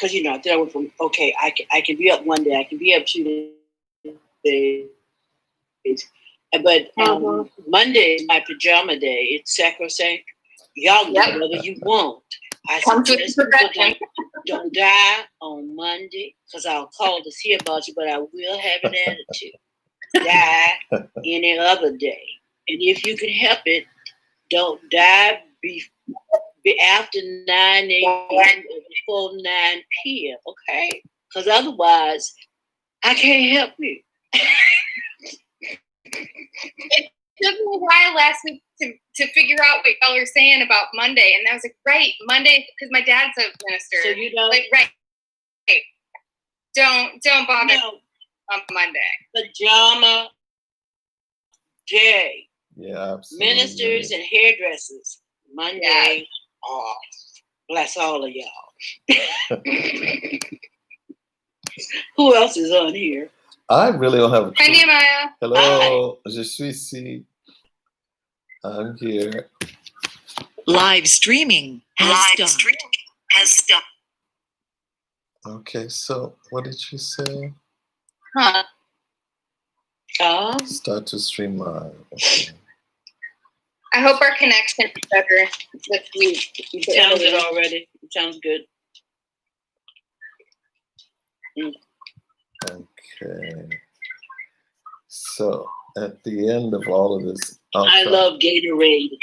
because then I went from okay, I can be up one day, I can be up 2 days, but Monday is my pajama day. It's sacrosanct. Y'all do whatever you want. I suggest people don't die on Monday because I'll call to see about you, but I will have an attitude. Die any other day, and if you can help it, don't die after 9 a.m. or before 9 p.m. Okay, because otherwise I can't help you. It took me a while last week to figure out what y'all are saying about Monday, and I was like, right, Monday, because my dad's a minister. So you know, like, right. Don't bother on Monday. Pajama day. Yeah, absolutely. Ministers and hairdressers, Monday off. Bless all of y'all. Who else is on here? I really don't have a clue. Hi, Nehemiah. Hello, je suis ici. I'm here. Live streaming has stopped. Okay, so what did you say? Huh? Start to stream live. Okay. I hope our connection is better this week. It sounds good already. It sounds good. Okay. So at the end of all of this, I love Gatorade.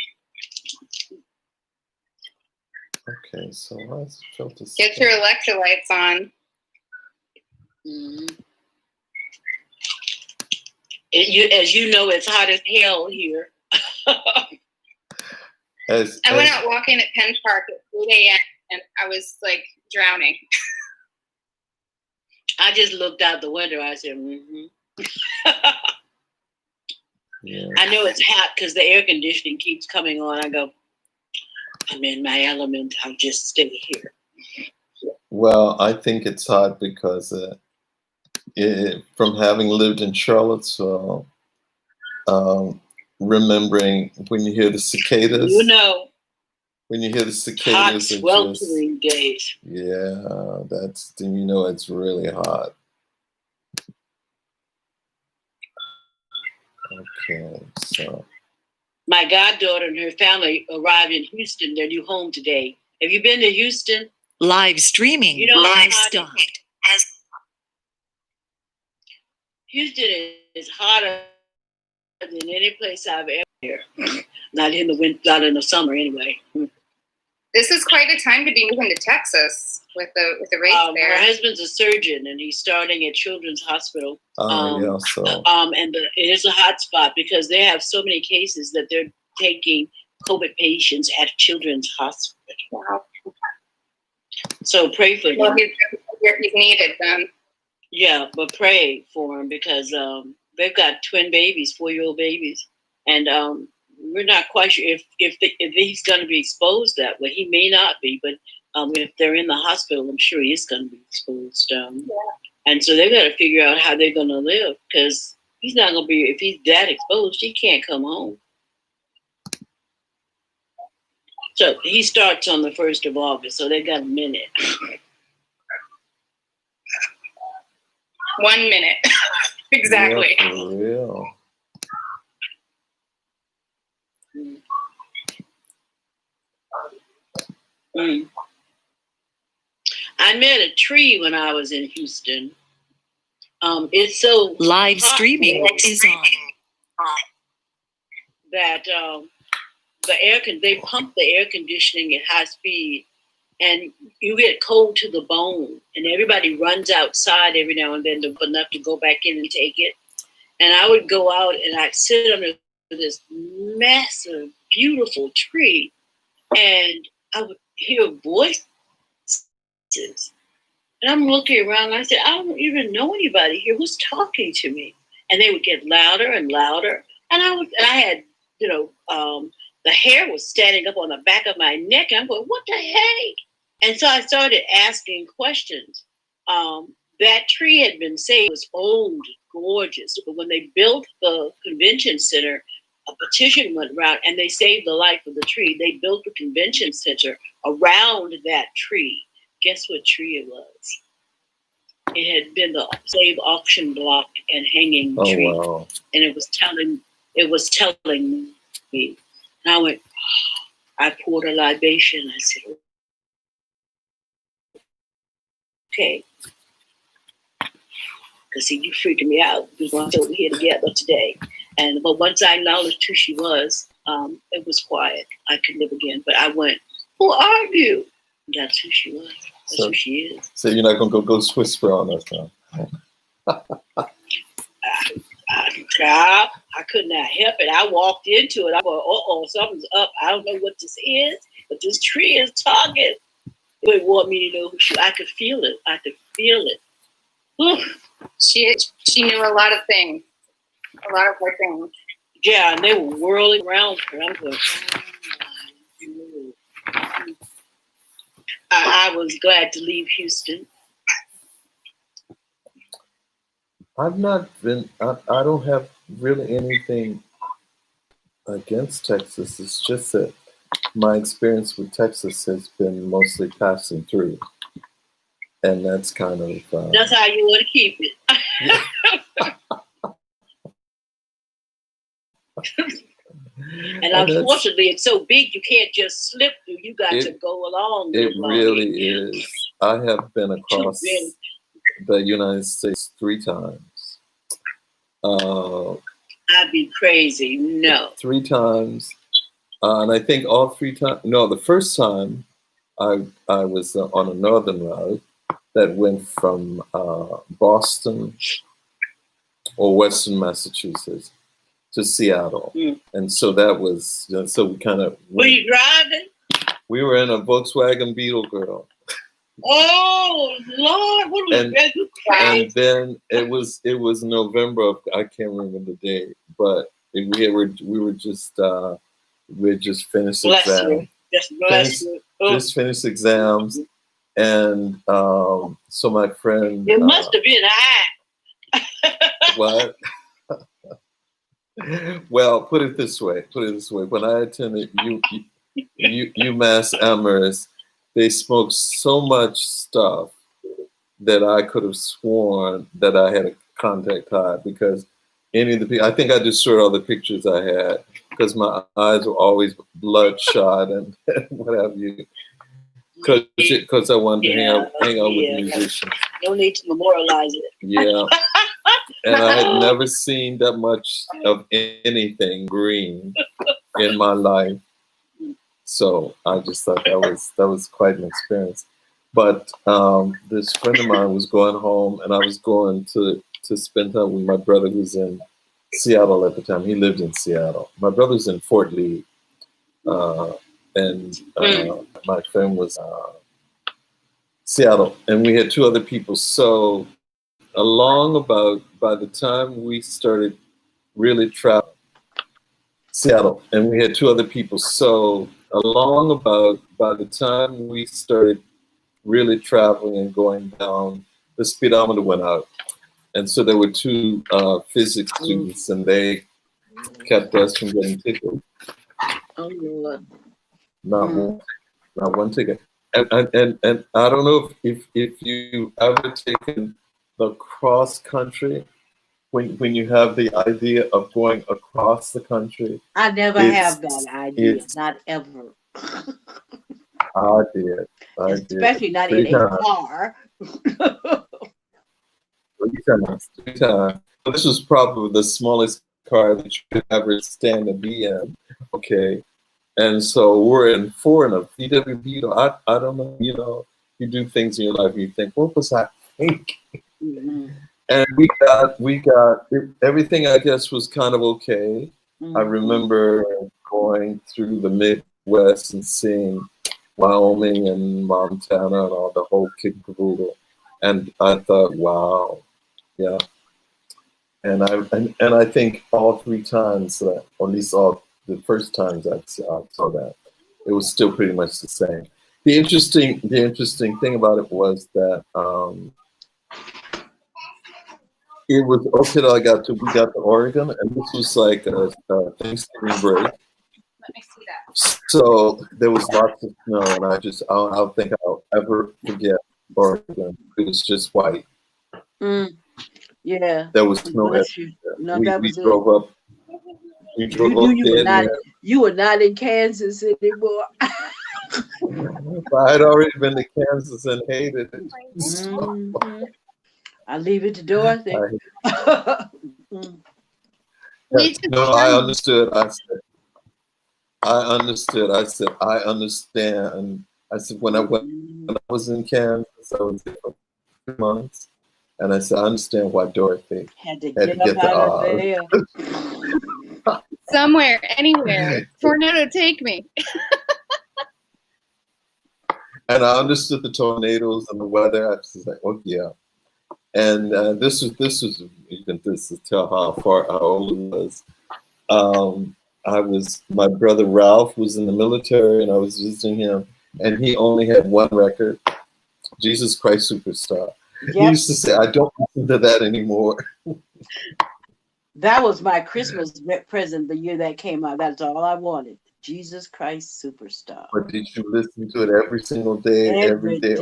Okay, so let's filter. Get your electrolytes on. As you know, it's hot as hell here. I went out walking at Penn Park at 8 a.m. and I was like drowning. I just looked out the window. I said, Yeah. I know it's hot because the air conditioning keeps coming on. I go, I'm in my element. I'll just stay here. Well, I think it's hot because from having lived in Charlottesville, remembering when you hear the cicadas. When you hear the cicadas, hot, sweltering days. Yeah, then you know it's really hot. Okay, so. My goddaughter and her family arrived in Houston, their new home today. Have you been to Houston? Live streaming. Live stopped. Houston is hotter than any place I've ever been. Not in the winter, not in the summer anyway. This is quite a time to be moving to Texas with the race there. My husband's a surgeon, and he's starting at Children's Hospital. Yeah, so. And it is a hot spot because they have so many cases that they're taking COVID patients at Children's Hospital. Wow. So pray for him. Well, he's needed then. Yeah, but pray for him because they've got twin babies, 4-year-old babies, and we're not quite sure if he's going to be exposed that way. He may not be, but if they're in the hospital, I'm sure he is going to be exposed. And so they've got to figure out how they're going to live because he's not going to be, if he's that exposed, he can't come home. So he starts on the 1st of August, so they got a minute. 1 minute. Exactly. Yeah, for real. I met a tree when I was in Houston. It's so live streaming is on. That they pump the air conditioning at high speed, and you get cold to the bone. And everybody runs outside every now and then enough to go back in and take it. And I would go out and I'd sit under this massive, beautiful tree, and I would hear voices. And I'm looking around and I said, I don't even know anybody here who's talking to me. And they would get louder and louder. And I had, the hair was standing up on the back of my neck. And I'm going, what the heck? And so I started asking questions. That tree had been saved. It was old, gorgeous. But when they built the convention center, a petition went around and they saved the life of the tree. They built the convention center around that tree. Guess what tree it was? It had been the slave auction block and hanging Oh tree, wow. and it was telling me. And I went. I poured a libation. I said, "Okay." Because see, you freaking me out. We were over here together today. But once I acknowledged who she was, it was quiet. I could live again. But I went, "Who are you?" That's who she was. That's who she is. So you're not gonna go ghost whisper on us now. I could not help it. I walked into it. I go, something's up. I don't know what this is, but this tree is talking. It want me to know who she. I could feel it. I could feel it. She knew a lot of things, a lot of her things. Yeah, and they were whirling around her. I'm going, I was glad to leave Houston. I've not been. I don't have really anything against Texas. It's just that my experience with Texas has been mostly passing through, and that's kind of. That's how you want to keep it. Yeah. And unfortunately, it's so big you can't just slip through. You got to go along. It really is. I have been across the United States 3 times. I'd be crazy. No. 3 times. And I think all 3 times. No, the first time I was on a northern route that went from Boston or Western Massachusetts to Seattle. And so that was, so we kind of. Were you driving? We were in a Volkswagen Beetle, girl. Oh Lord! What was that? And then it was November of, I can't remember the date, but we were just finished exams. Just finished exams, and so my friend. It must have been high. What? Well, put it this way. When I attended UMass Amherst, they smoked so much stuff that I could have sworn that I had a contact high, because any of the people, I think I destroyed all the pictures I had because my eyes were always bloodshot and what have you. Because I wanted to hang out with musicians. No need to memorialize it. Yeah. And I had never seen that much of anything green in my life. So I just thought that was quite an experience. But this friend of mine was going home, and I was going to spend time with my brother, who's in Seattle at the time. He lived in Seattle. My brother's in Fort Lee. And my friend was Seattle. And we had 2 other people. So by the time we started really traveling, Seattle, and we had 2 other people. So by the time we started really traveling and going down, the speedometer went out. And so there were 2 physics students, and they kept us from getting tickled. Oh Lord. Not one ticket. And I don't know if you ever taken the cross country, when you have the idea of going across the country. I never have that idea, not ever. I did. Especially not in a car. 3 times. This was probably the smallest car that you could ever stand to be in. Okay. And so we're in 4 in a VW Beetle. I don't know, you do things in your life and you think, what was I thinking? Mm-hmm. And we got everything, I guess, was kind of okay. Mm-hmm. I remember going through the Midwest and seeing Wyoming and Montana and all the whole kit and caboodle. And I thought, wow, yeah. And I think all 3 times, or at least all the first times I saw that, it was still pretty much the same. The interesting thing about it was that it was okay that we got to Oregon, and this was like a Thanksgiving break, Let me see that. So there was lots of snow, and I don't think I'll ever forget Oregon. It was just white. Yeah. There was snow Bless everywhere. you. No, We that was it. drove up. We drove You up knew you were there. not. You were not in Kansas anymore. I had already been to Kansas and hated it. So, Mhm. I leave it to Dorothy. We just no, I understood. I understood. I said, I understand. I said, when I was in Kansas, I was there for 3 months. And I said, I understand why Dorothy Had to had to get get up the out of Oz. there. somewhere, anywhere. Tornado, take me. And I understood the tornadoes and the weather. I was like, oh yeah. And this was you can tell how old it was. My brother Ralph was in the military, and I was visiting him, and he only had one record, Jesus Christ Superstar. He Yep. used to say, I don't listen to that anymore. That was my Christmas present the year that came out. That's all I wanted. Jesus Christ Superstar. But did you listen to it every single day, every day?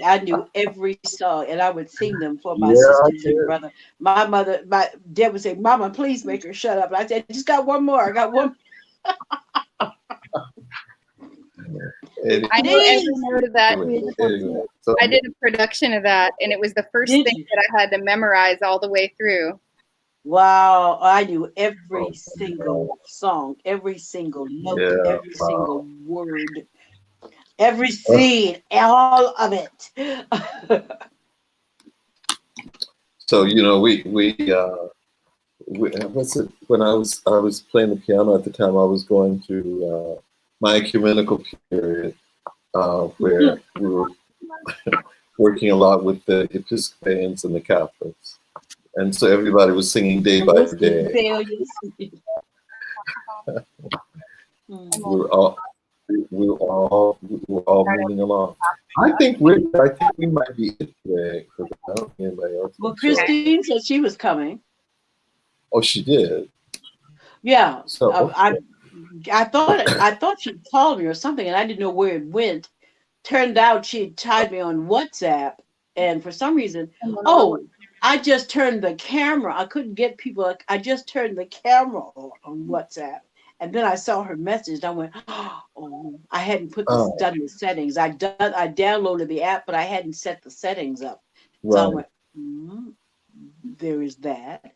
I knew every song, and I would sing them for my Yeah, I sisters and did. brother. My dad would say, "Mama, please make her shut up." And I said, "I just got one more. I got one." I know every note of that. Anyway, so I did a production of that, and it was the first Did thing you? that I had to memorize all the way through. Wow, I knew every single song, every single note, Yeah, every single word, every scene, all of it. So we what's it? When I was playing the piano at the time, I was going through my ecumenical period, where we were working a lot with the Episcopalians and the Catholics, and so everybody was singing day by day. We were all moving along. I think we might be it today, because I don't think anybody else. Well, Christine said she was coming. Oh, she did. Yeah. So okay. I thought she called me or something, and I didn't know where it went. Turned out she had tied me on WhatsApp, and for some reason, I just turned the camera. I couldn't get people. I just turned the camera on WhatsApp, and then I saw her message. And I went, "Oh, I hadn't done the settings. I downloaded the app, but I hadn't set the settings up." Right. So I went, there is that.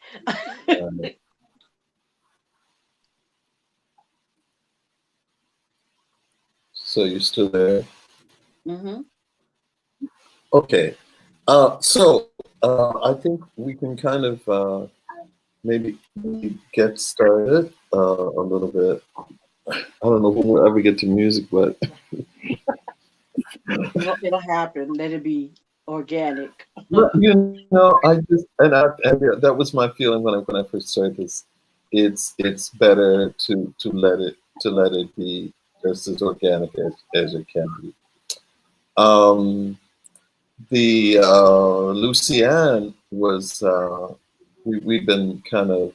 So you're still there? Mm-hmm. Okay. So I think we can kind of maybe get started a little bit. I don't know when we'll ever get to music, but It'll happen. Let it be organic. I just and that was my feeling when I first started this. It's better to let it be just as organic as it can be. The Lucianne was we've been kind of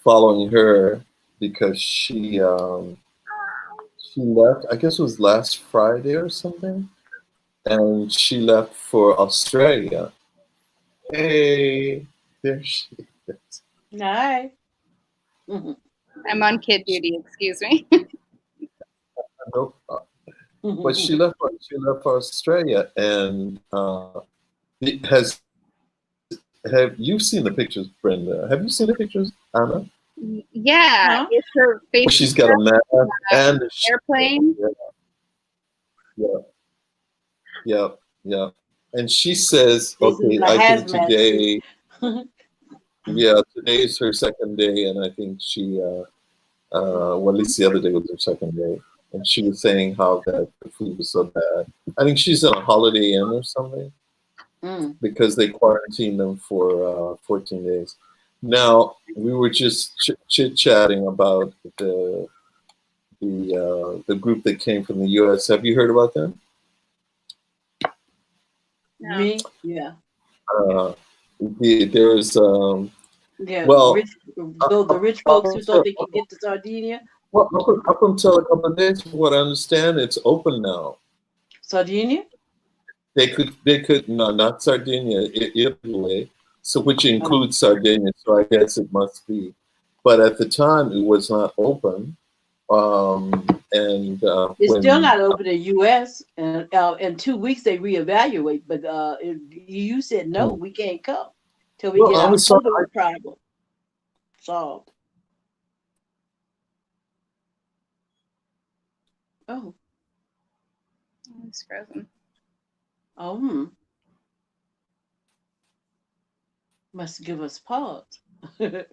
following her because she left, I guess it was last Friday or something, and she left for Australia. Hey, there she is. Nice. I'm on kid duty. Excuse me. No problem. But she left for Australia, and have you seen the pictures, Brenda? Have you seen the pictures, Anna? Yeah, it's her face. She's got a mask and a airplane. Yeah. And she says, okay, I think today, today is her second day, and I think she, at least the other day was her second day. And she was saying how that the food was so bad. I think she's in a Holiday Inn or something because they quarantined them for 14 days. Now, we were just chit-chatting about the group that came from the U.S. Have you heard about them? No. Me? Yeah. There's yeah. well, the rich folks who thought they could get to Sardinia. Well, up until a couple of days, from what I understand, it's open now. Sardinia? They could, no, not Sardinia, Italy, so which includes Sardinia, so I guess it must be. But at the time, it was not open. It's still not open in U.S. and in 2 weeks they reevaluate. But you said no, we can't come till we get our COVID problem solved. Oh, It's frozen. oh, must give us pause. And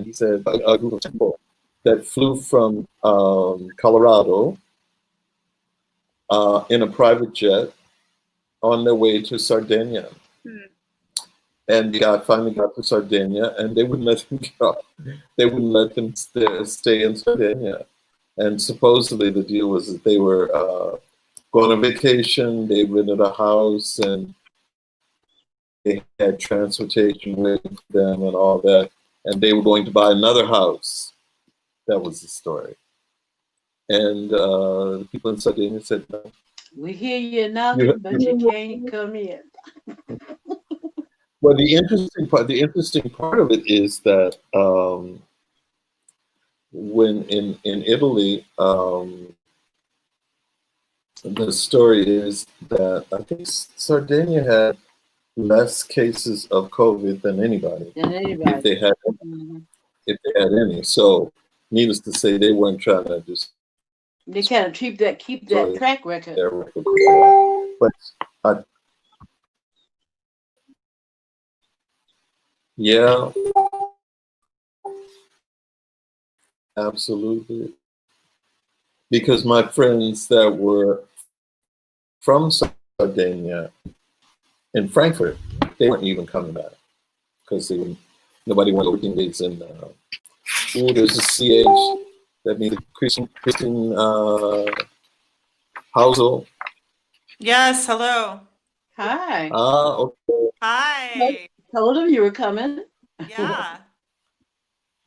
he said a group of people that flew from Colorado in a private jet on their way to Sardinia. And the guy finally got to Sardinia, and they wouldn't let them go. They wouldn't let them stay in Sardinia. And supposedly the deal was that they were going on vacation, they rented a house, and they had transportation waiting for them and all that. And they were going to buy another house. That was the story. And the people in Sardinia said, no. We hear you knocking, but you can't come in. Well, the interesting part of it is that when in Italy, the story is that I think Sardinia had less cases of COVID than anybody. If they had, if they had any. So, needless to say, they weren't trying to just. They kind of keep that track record. But yeah, absolutely. Because my friends that were from Sardinia in Frankfurt, they weren't even coming back because nobody wanted working days in. There's a CH that means Christine Housel. Yes, hello. Hi. Okay. Hi. Told them you were coming. Yeah.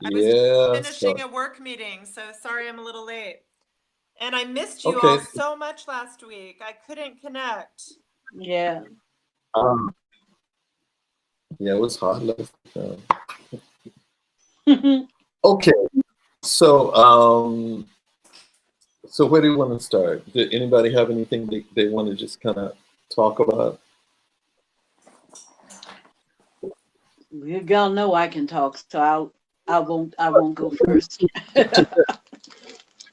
I was finishing a work meeting, so sorry I'm a little late. And I missed you all so much last week. I couldn't connect. Yeah. Yeah, it was hard last time. Okay. So so where do you want to start? Did anybody have anything they want to just kind of talk about? You all know I can talk, so I won't go first.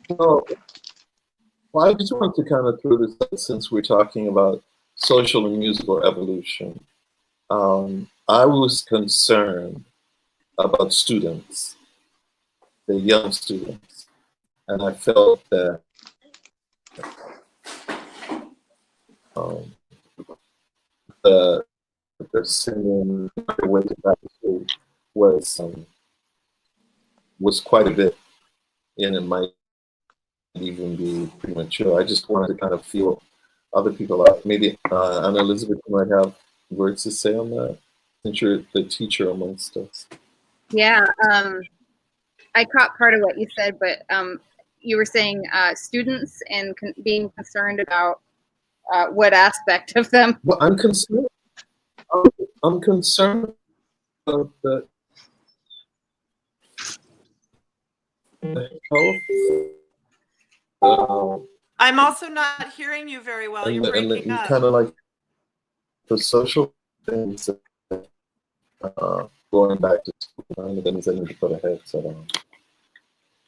Well, I just want to kind of throw this out since we're talking about social and musical evolution. I was concerned about students, the young students, and I felt that the singing the way to back to school was quite a bit, and it might even be premature. I just wanted to kind of feel other people out. Maybe Anna Elizabeth might have words to say on that, since you're the teacher amongst us. Yeah, I caught part of what you said, but you were saying students and being concerned about what aspect of them? Well, I'm concerned. I'm concerned about the health. I'm also not hearing you very well. You're breaking up. Kind of like the social things, going back to school, and things I need to put a headset on.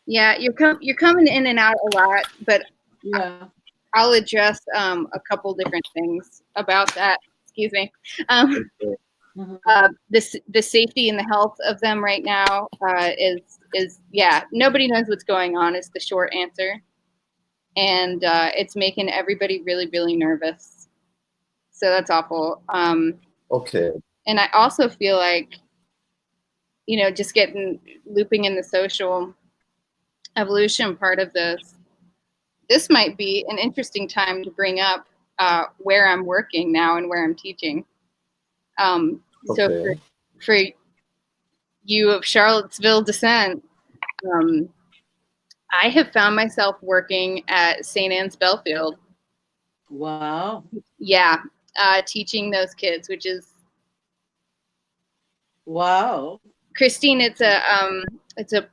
Yeah, you're coming in and out a lot, but yeah, I'll address a couple different things about that. Excuse me. The safety and the health of them right now is yeah. Nobody knows what's going on. Is the short answer, and it's making everybody really, really nervous. So that's awful. Okay. And I also feel like, just looping in the social evolution part of this might be an interesting time to bring up where I'm working now and where I'm teaching. So for you of Charlottesville descent, I have found myself working at St. Anne's Belfield. Wow. Yeah, teaching those kids, which is wow. Christine. It's a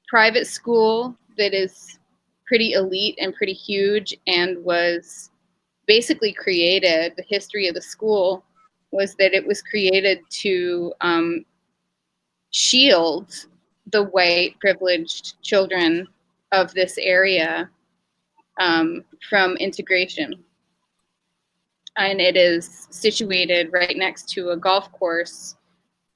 private school that is pretty elite and pretty huge, and was basically created. The history of the school was that it was created to shield the white privileged children of this area from integration. And it is situated right next to a golf course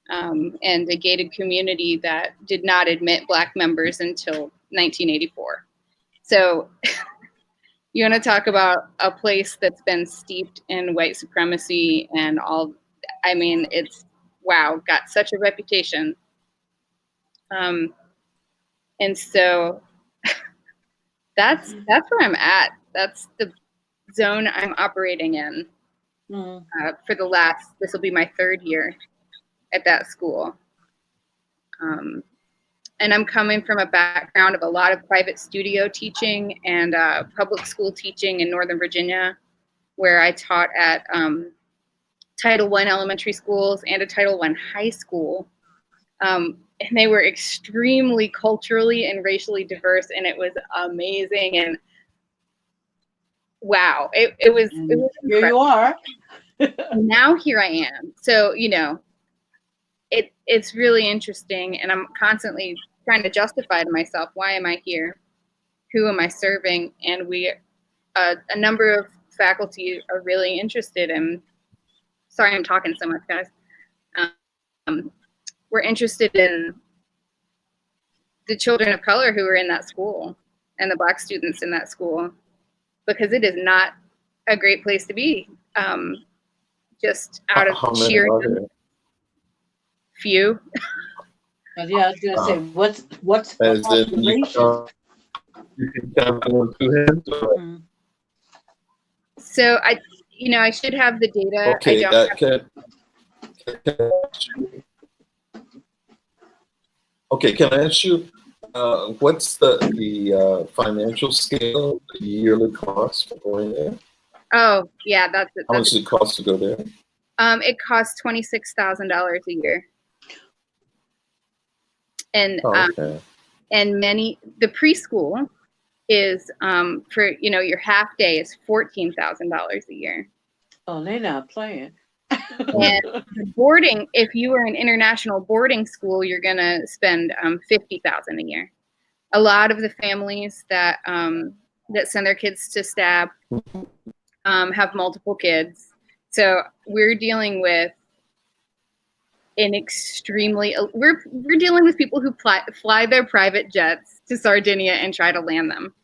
and a gated community that did not admit Black members until 1984. So you want to talk about a place that's been steeped in white supremacy and all, I mean, it's, wow, got such a reputation. And so that's where I'm at. That's the zone I'm operating in for the last, this will be my 3rd year at that school. And I'm coming from a background of a lot of private studio teaching and public school teaching in Northern Virginia, where I taught at Title I elementary schools and a Title I high school. And they were extremely culturally and racially diverse, and it was amazing. And wow, it was here you are. Now here I am. So, you know, it's really interesting, and I'm constantly trying to justify to myself, why am I here? Who am I serving? And a number of faculty are really interested in, sorry I'm talking so much, guys. We're interested in the children of color who are in that school and the Black students in that school, because it is not a great place to be. Just out of sheer few. Yeah, I was gonna say, what's As the in, you can count on 2 hands. So I should have the data. Okay, I don't can I ask you, what's the financial scale, the yearly cost for going there? Oh, yeah, that's it. How much does it cost to go there? It costs $26,000 a year. And okay. And the preschool is for your half day is $14,000 a year. Oh, they're not playing. And boarding, if you are an international boarding school, you're gonna spend $50,000 a year. A lot of the families that send their kids to STAB have multiple kids, so we're dealing with we're dealing with people who fly their private jets to Sardinia and try to land them.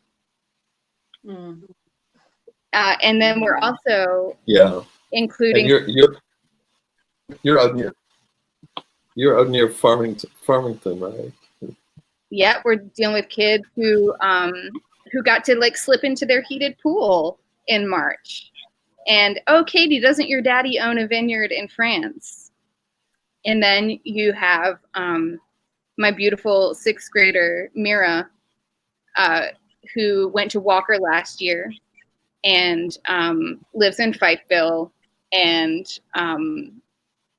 And then we're also including. And you're out near Farmington, right? Yeah, we're dealing with kids who got to slip into their heated pool in March. And Katie, doesn't your daddy own a vineyard in France? And then you have my beautiful 6th grader, Mira, who went to Walker last year and lives in Fifeville and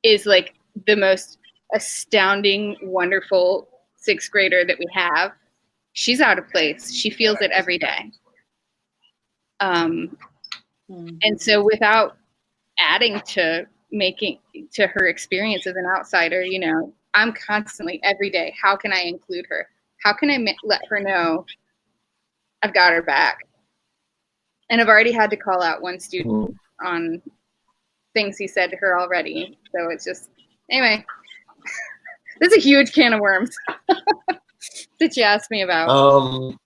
is the most astounding, wonderful 6th grader that we have. She's out of place. She feels it every day. And so without adding to her experience as an outsider, I'm constantly every day, how can I include her? How can I let her know I've got her back? And I've already had to call out one student on things he said to her already. So it's just, anyway, this is a huge can of worms that you asked me about.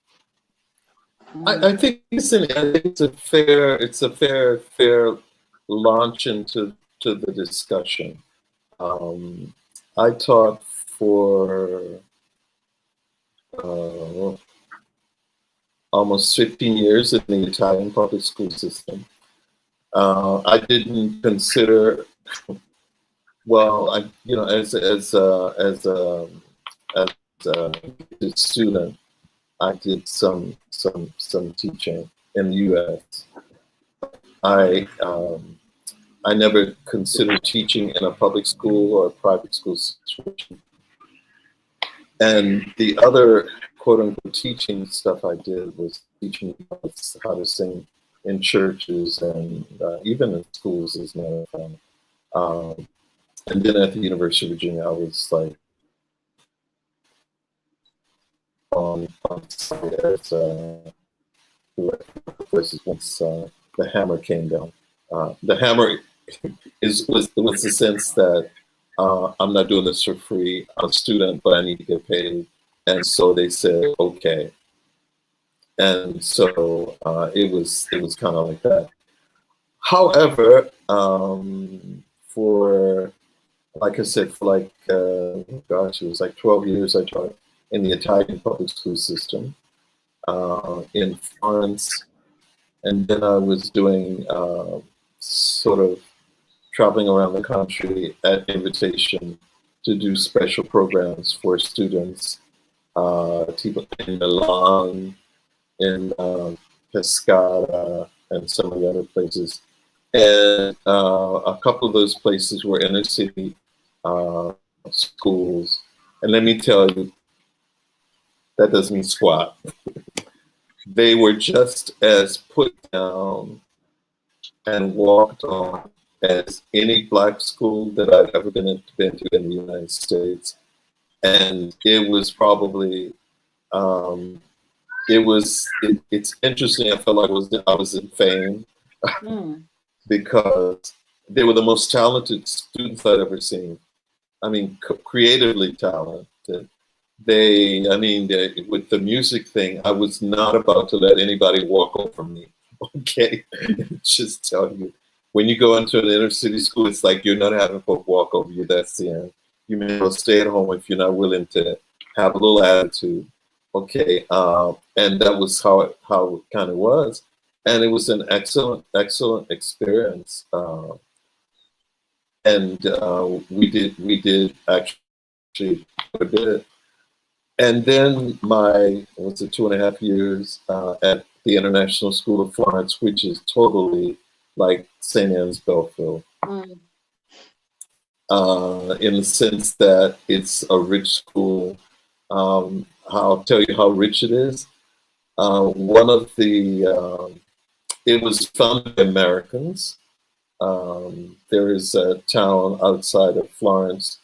I think it's a fair launch into the discussion. I taught for almost 15 years in the Italian public school system. I didn't consider, as a student, I did some teaching in the U.S. I never considered teaching in a public school or a private school situation. And the other quote unquote teaching stuff I did was teaching how to sing in churches and even in schools, as a matter of fact. And then at the University of Virginia, I was like on site as places once the hammer came down. The hammer was the sense that I'm not doing this for free. I'm a student, but I need to get paid. And so they said, okay. And so it was kind of like that. However, for, like I said, for like, gosh, it was like 12 years I taught in the Italian public school system in Florence. And then I was doing sort of traveling around the country at invitation to do special programs for students in Milan, in Pescara, and some of the other places. And a couple of those places were inner city schools. And let me tell you, that doesn't mean squat. They were just as put down and walked on as any Black school that I've ever been to in the United States. And it was probably, it's interesting. I felt like I was in fame because they were the most talented students I'd ever seen. I mean, creatively talented. With the music thing, I was not about to let anybody walk over me. Okay, just tell you, when you go into an inner city school, it's like you're not having folk walk over you. That's the end. You may as well stay at home if you're not willing to have a little attitude. Okay, and that was how it kind of was, and it was an excellent experience. And we did actually a bit. And then my 2.5 years at the International School of Florence, which is totally like St. Anne's Belfield, in the sense that it's a rich school. I'll tell you how rich it is. One of the, it was founded by Americans. There is a town outside of Florence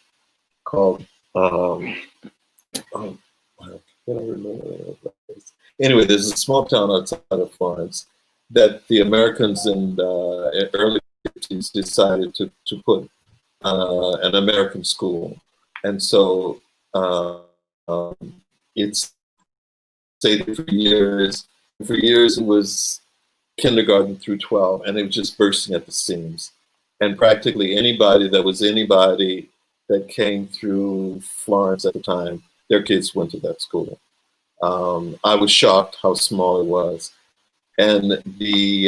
called, I don't remember that place. Anyway, there's a small town outside of Florence that the Americans in the early 50s decided to put an American school. And so it's stayed for years. For years, it was kindergarten through 12, and it was just bursting at the seams. And practically anybody that came through Florence at the time, their kids went to that school. I was shocked how small it was. And the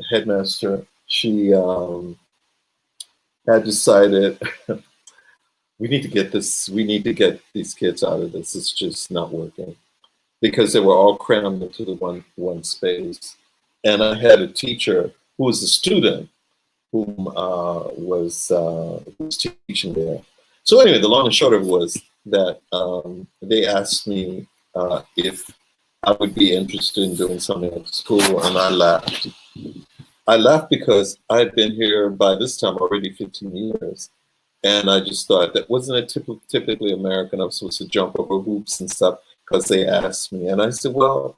headmaster, she had decided, we need to get these kids out of this. It's just not working. Because they were all crammed into the one space. And I had a teacher who was a student whom was teaching there. So anyway, the long and short of it was that they asked me if I would be interested in doing something at the school, and I laughed. I laughed because I had been here by this time already 15 years, and I just thought that wasn't it typically American. I was supposed to jump over hoops and stuff because they asked me, and I said, well,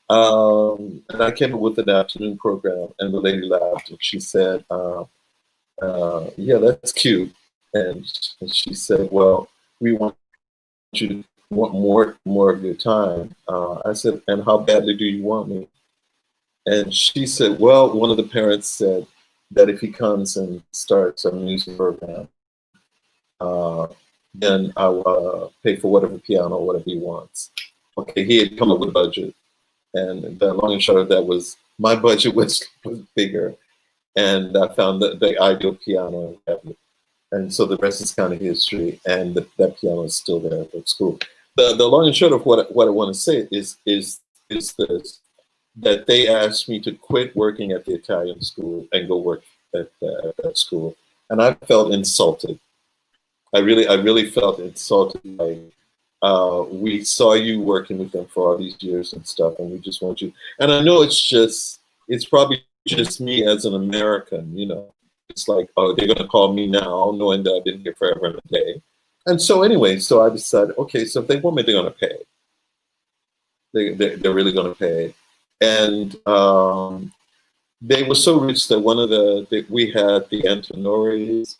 and I came up with an afternoon program, and the lady laughed, and she said, yeah, that's cute. And she said, well, we want more of your time. I said, and how badly do you want me? And she said, well, one of the parents said that if he comes and starts a music program, then I'll pay for whatever piano, whatever he wants. Okay, he had come up with a budget. And the long and short of that was, my budget was bigger. And I found the ideal piano cabinet. And so the rest is kind of history, and that piano is still there at that school. The long and short of what I want to say is this, that they asked me to quit working at the Italian school and go work at that school. And I felt insulted. I really felt insulted. Like, we saw you working with them for all these years and stuff, and we just want you. And I know it's probably just me as an American, you know. It's like, oh, they're gonna call me now, knowing that I've been here forever and a day. And so anyway, so I decided, okay, so if they want me, they're gonna pay. They're really gonna pay. And they were so rich that we had the Antonores,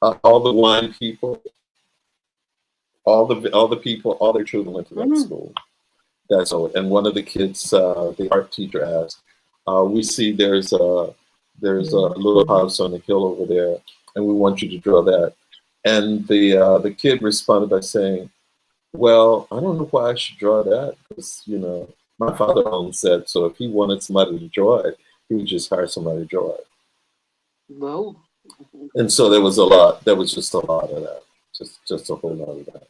all the wine people, all the people, all their children went to that school. That's all. And one of the kids, the art teacher asked, we see there's a little house on the hill over there, and we want you to draw that. And the kid responded by saying, well, I don't know why I should draw that, because, you know, my father owns that, so if he wanted somebody to draw it, he would just hire somebody to draw it. Whoa. And so there was just a lot of that, just a whole lot of that.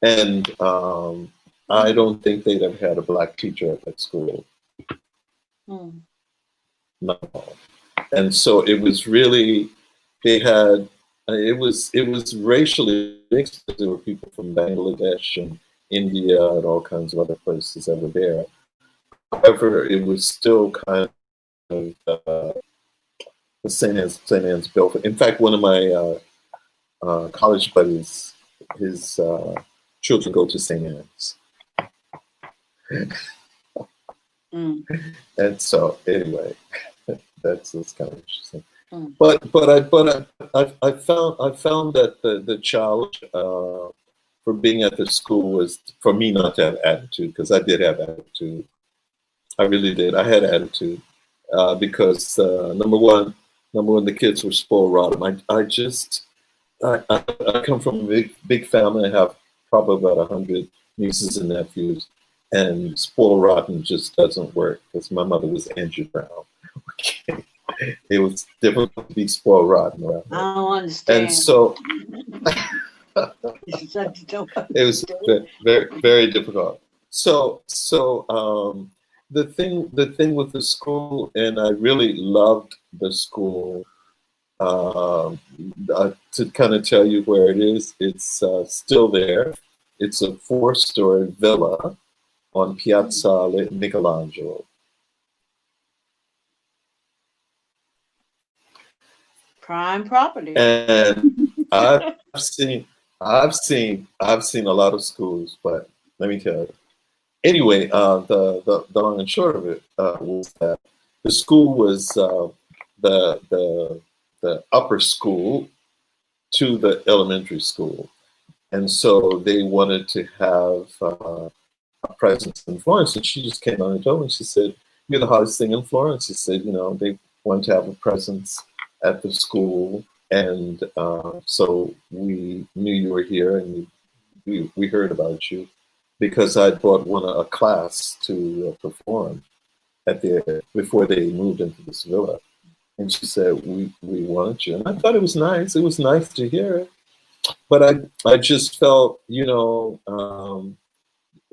And I don't think they'd have had a black teacher at that school. No. And so it was really, it was racially mixed. There were people from Bangladesh and India and all kinds of other places that were there. However, it was still kind of the St. Anne's Belford. In fact, one of my college buddies, his children go to St. Anne's. And so anyway, that's kind of interesting. But I found that the challenge for being at the school was for me not to have attitude, because I did have attitude. I really did. I had attitude because number one, the kids were spoiled rotten. I come from a big family. I have probably about 100 nieces and nephews, and spoiled rotten just doesn't work, because my mother was Angie Brown. Okay. It was difficult to be spoiled rotten around I don't understand. And so it was very, very difficult. So the thing with the school, and I really loved the school. To kind of tell you where it is, it's still there. It's a 4-story villa on Piazza Michelangelo. Prime property. And I've seen a lot of schools, but let me tell you. Anyway, the long and short of it was that the school was the upper school to the elementary school, and so they wanted to have a presence in Florence. And she just came on and told me. She said, "You're the hottest thing in Florence." She said, "You know, they want to have a presence at the school, and so we knew you were here, and we heard about you because I brought a class to perform before they moved into this villa." And she said, we wanted you. And I thought it was nice. It was nice to hear it. But I just felt, you know,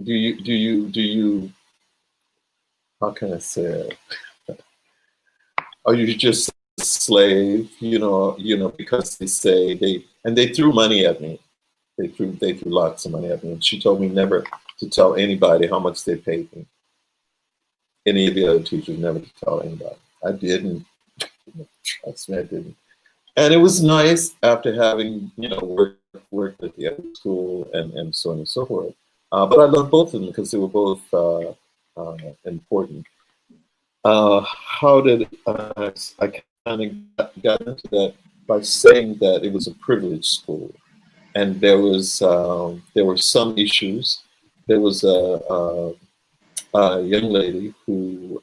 do you, how can I say it? Are you just a slave, you know, because they say they threw money at me. They threw lots of money at me. And she told me never to tell anybody how much they paid me. Any of the other teachers, never to tell anybody. I didn't. Trust me, I didn't. And it was nice after having, you know, worked at the other school and so on and so forth. But I loved both of them because they were both important. How did I kind of got into that by saying that it was a privileged school, and there were some issues. There was a young lady who.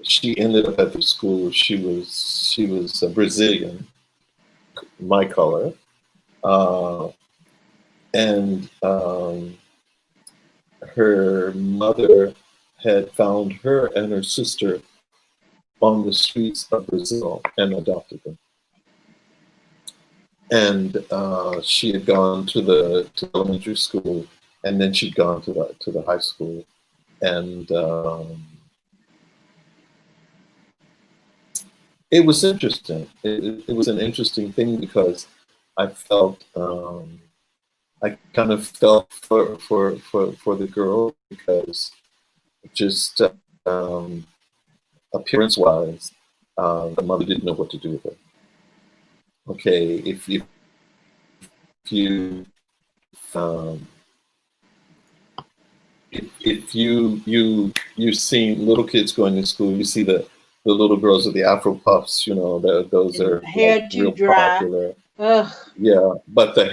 She ended up at the school. She was a Brazilian, my color, and her mother had found her and her sister on the streets of Brazil and adopted them. And she had gone to the elementary school, and then she'd gone to the high school, and it was interesting. It was an interesting thing because I felt I kind of felt for the girl because just appearance-wise, the mother didn't know what to do with her. Okay, if you've seen little kids going to school, you see the little girls with the Afro puffs, you know, those are hair like, too real dry. popular. Ugh. Yeah, but the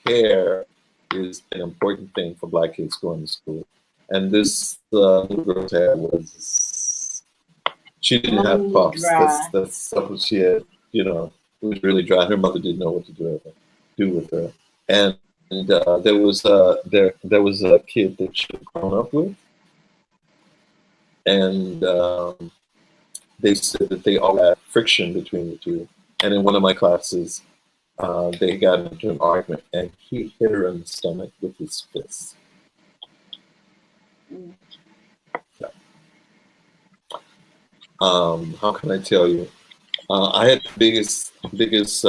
hair is an important thing for Black kids going to school. And this little girl's hair was, she didn't have puffs. That's what she had, you know, it was really dry. Her mother didn't know what to do with her. And there was a kid that she had grown up with, and they said that they all had friction between the two. And in one of my classes, they got into an argument, and he hit her in the stomach with his fist. Yeah. How can I tell you? I had the biggest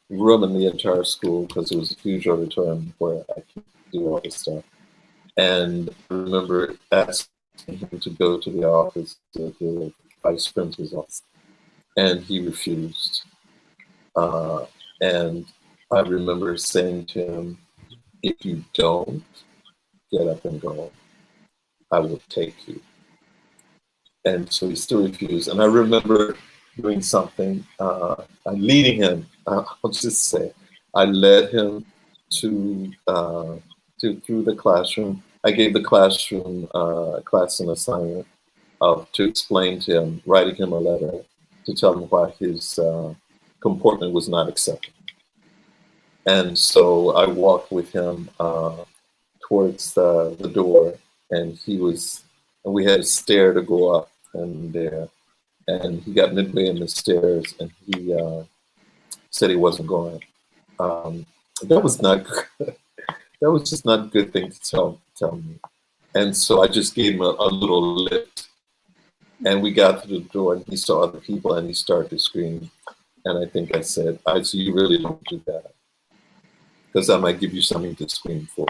room in the entire school because it was a huge auditorium where I could do all this stuff. And I remember asking him to go to the office, to the vice principal's office, and he refused. And I remember saying to him, if you don't get up and go, I will take you. And so he still refused. And I remember doing something, leading him, I'll just say, I led him through the classroom. I gave the classroom class an assignment to explain to him, writing him a letter to tell him why his comportment was not acceptable. And so I walked with him towards the door, and we had a stair to go up and there. And he got midway in the stairs, and he said he wasn't going. That was not good. That was just not a good thing to tell me. And so I just gave him a little lift, and we got to the door, and he saw other people, and he started to scream. And I think I said, so you really don't do that, because I might give you something to scream for,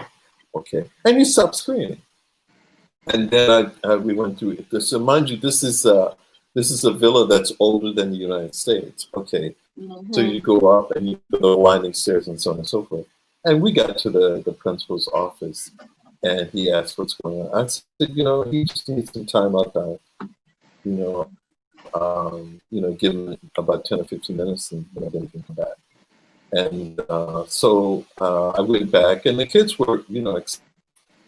okay? And he stopped screaming. And then we went through it. So mind you, this is a villa that's older than the United States, okay? Mm-hmm. So you go up and you go winding stairs and so on and so forth. And we got to the principal's office, and he asked what's going on. I said, he just needs some time outside, give him about 10 or 15 minutes, and then he can come back. And so I went back, and the kids were,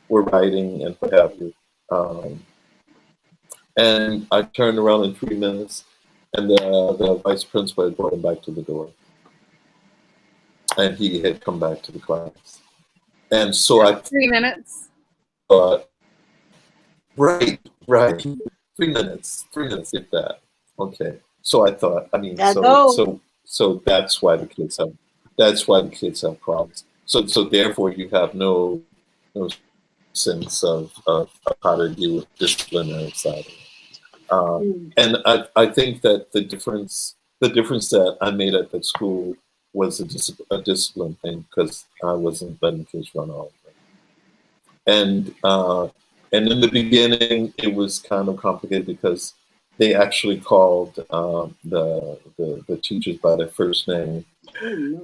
were writing and what have you. And I turned around in 3 minutes, and the vice principal had brought him back to the door. And he had come back to the class. And so 3 minutes. Right. 3 minutes, if that. Okay. So I thought, so that's why the kids have problems. So therefore you have no sense of how to deal with disciplinary side of it. And I think that the difference that I made at that school was a discipline thing, because I wasn't letting kids run all over. And in the beginning, it was kind of complicated because they actually called the teachers by their first name. And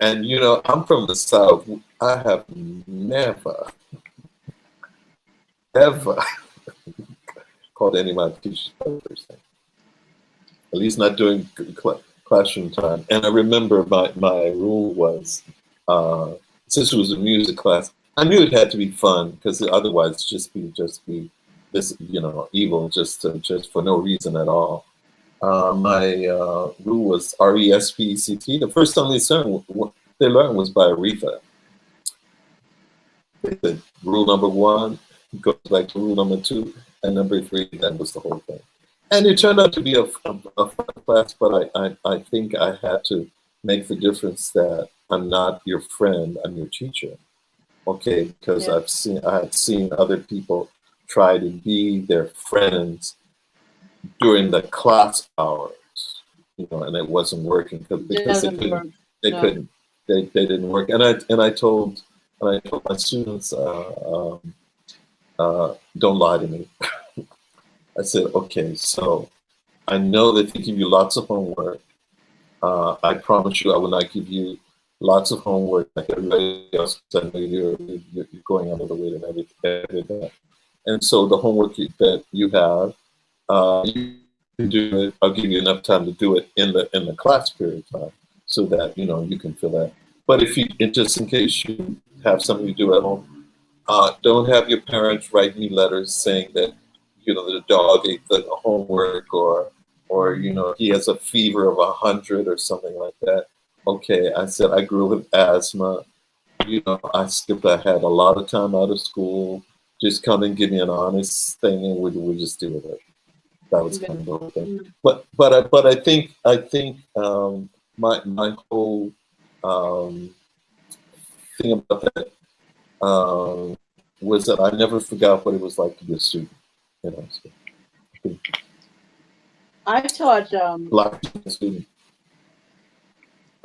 I'm from the South. I have never, ever called any of my teachers by their first name. At least not during classroom time. And I remember my rule was, since it was a music class, I knew it had to be fun, because otherwise just be this, evil, just for no reason at all. My rule was RESPECT. The first song they learned was by Aretha. I said, rule number 1 goes back to rule number 2, and number 3, that was the whole thing. And it turned out to be a fun class, but I think I had to make the difference that I'm not your friend, I'm your teacher. Okay, because I had seen other people try to be their friends during the class hours, and it wasn't working because they didn't work. And I told my students, don't lie to me. I said, okay, so I know that they give you lots of homework. I promise you I will not give you lots of homework like everybody else, because I know you're going out of the way and everything. And so the homework that you have, you can do it. I'll give you enough time to do it in the class period time, so that you can fill that. But just in case you have something to do at home, don't have your parents write me letters saying that the dog ate the homework, or he has a fever of 100 or something like that. Okay, I said I grew up with asthma. I had a lot of time out of school. Just come and give me an honest thing, and we just deal with it. That was kind of the whole thing. But I think my whole thing about that was that I never forgot what it was like to be a student. So, I taught student.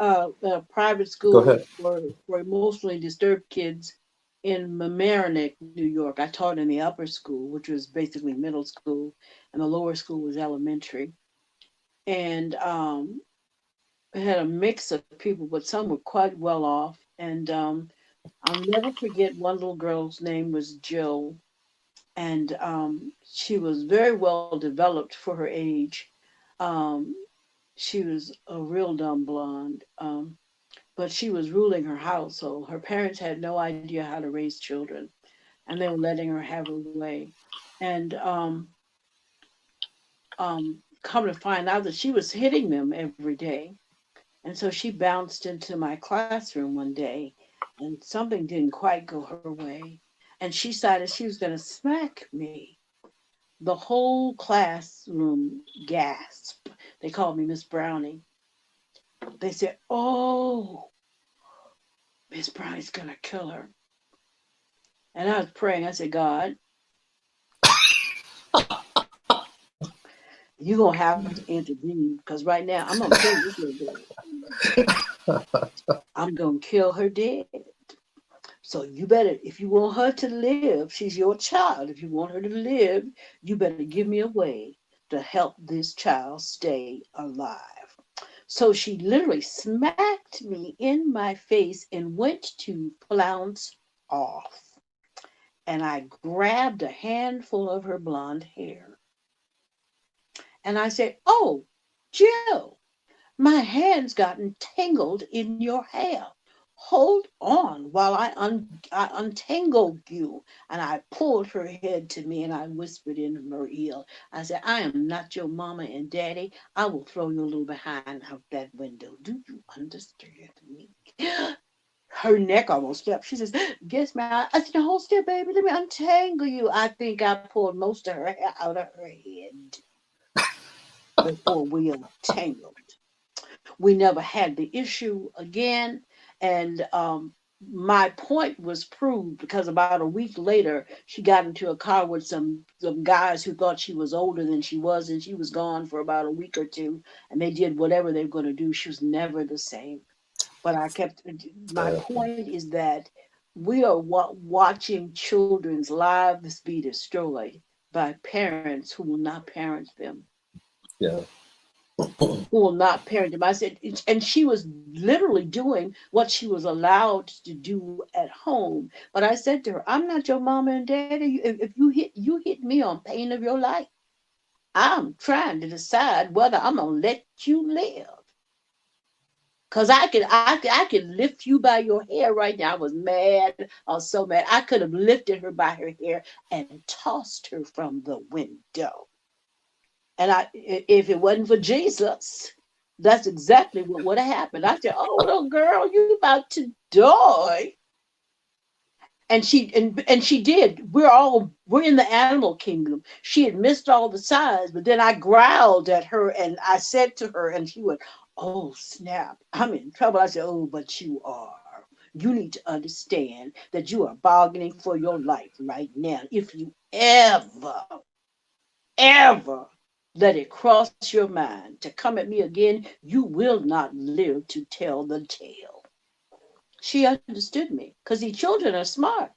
A private school for emotionally disturbed kids in Mamaroneck, New York. I taught in the upper school, which was basically middle school, and the lower school was elementary. And it had a mix of people, but some were quite well off. And I'll never forget one little girl's name was Jill. And she was very well developed for her age. She was a real dumb blonde, but she was ruling her household. Her parents had no idea how to raise children, and they were letting her have her way. And come to find out that she was hitting them every day. And so she bounced into my classroom one day, and something didn't quite go her way. And she decided she was going to smack me. The whole classroom gasped. They called me Miss Brownie. They said, "Oh, Miss Brownie's going to kill her." And I was praying. I said, "God, you're going to have to intervene, because right now I'm going to kill this little girl. I'm going to kill her dead. So you better, if you want her to live, she's your child. If you want her to live, you better give me a way to help this child stay alive." So she literally smacked me in my face and went to pounce off. And I grabbed a handful of her blonde hair. And I said, "Oh, Jill, my hand's gotten tangled in your hair. Hold on while I untangle you." And I pulled her head to me and I whispered in her ear. I said, "I am not your mama and daddy. I will throw your little behind out that window. Do you understand me?" Her neck almost stepped. She says, "Yes, ma'am." I said, "Hold still, baby. Let me untangle you." I think I pulled most of her hair out of her head before we untangled. We never had the issue again. And my point was proved, because about a week later, she got into a car with some guys who thought she was older than she was, and she was gone for about a week or two, and they did whatever they were going to do. She was never the same. But my point is that we are watching children's lives be destroyed by parents who will not parent them. Yeah. Who will not parent them. I said, and she was literally doing what she was allowed to do at home. But I said to her, "I'm not your mama and daddy. If you hit me on pain of your life, I'm trying to decide whether I'm gonna let you live. Cause I could lift you by your hair right now." I was mad. I was so mad. I could have lifted her by her hair and tossed her from the window. And if it wasn't for Jesus, that's exactly what would have happened. I said, "Oh, little girl, you about to die." And she did. We're in the animal kingdom. She had missed all the signs, but then I growled at her and I said to her, and she went, "Oh snap, I'm in trouble." I said, "Oh, but you are. You need to understand that you are bargaining for your life right now. If you ever let it cross your mind to come at me again, you will not live to tell the tale." She understood me because the children are smart.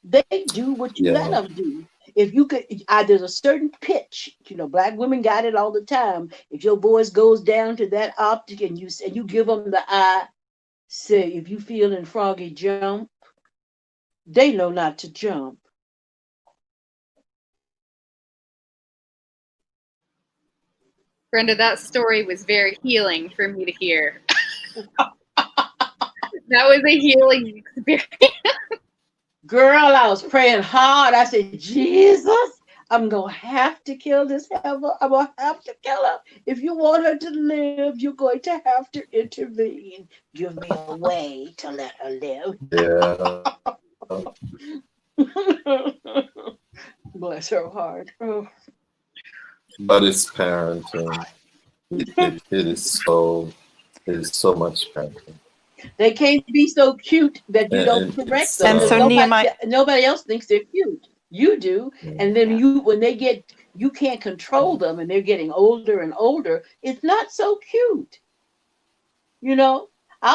They do what you let Yeah. them do. If you could, there's a certain pitch. Black women got it all the time. If your voice goes down to that optic and you give them the eye, say, if you feeling froggy, jump. They know not to jump. Brenda, that story was very healing for me to hear. That was a healing experience. Girl, I was praying hard. I said, Jesus, I'm going to have to kill this heifer. I'm going to have to kill her. If you want her to live, you're going to have to intervene. Give me a way to let her live. Yeah. Bless her heart. Oh. But it's parenting. It is so much parenting. They can't be so cute that you don't correct them. And so nobody else thinks they're cute. You do. And then you can't control them and they're getting older and older. It's not so cute. I'll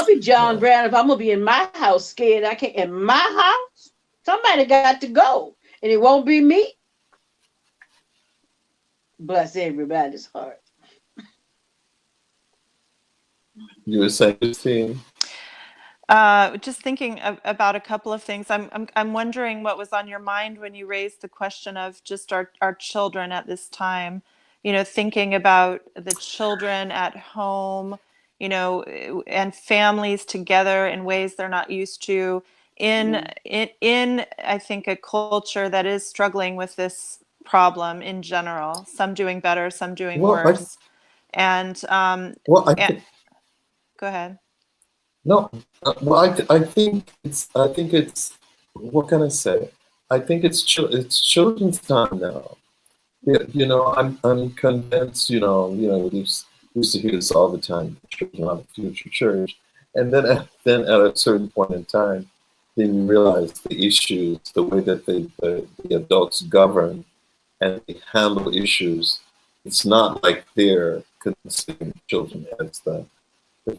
be John Brown if I'm going to be in my house scared. I can't. In my house, somebody got to go. And it won't be me. Bless everybody's heart. You were saying, Christine? Just thinking about a couple of things. I'm wondering what was on your mind when you raised the question of just our children at this time. Thinking about the children at home, and families together in ways they're not used to. In I think a culture that is struggling with this problem in general. Some doing better, some doing worse. Go ahead. No, well, I think it's. What can I say? I think it's children's time now. I'm convinced. We used to hear this all the time. Children are the future church, and then at a certain point in time, then you realize the issues, the way that the adults govern and they handle issues. It's not like they're considering children as the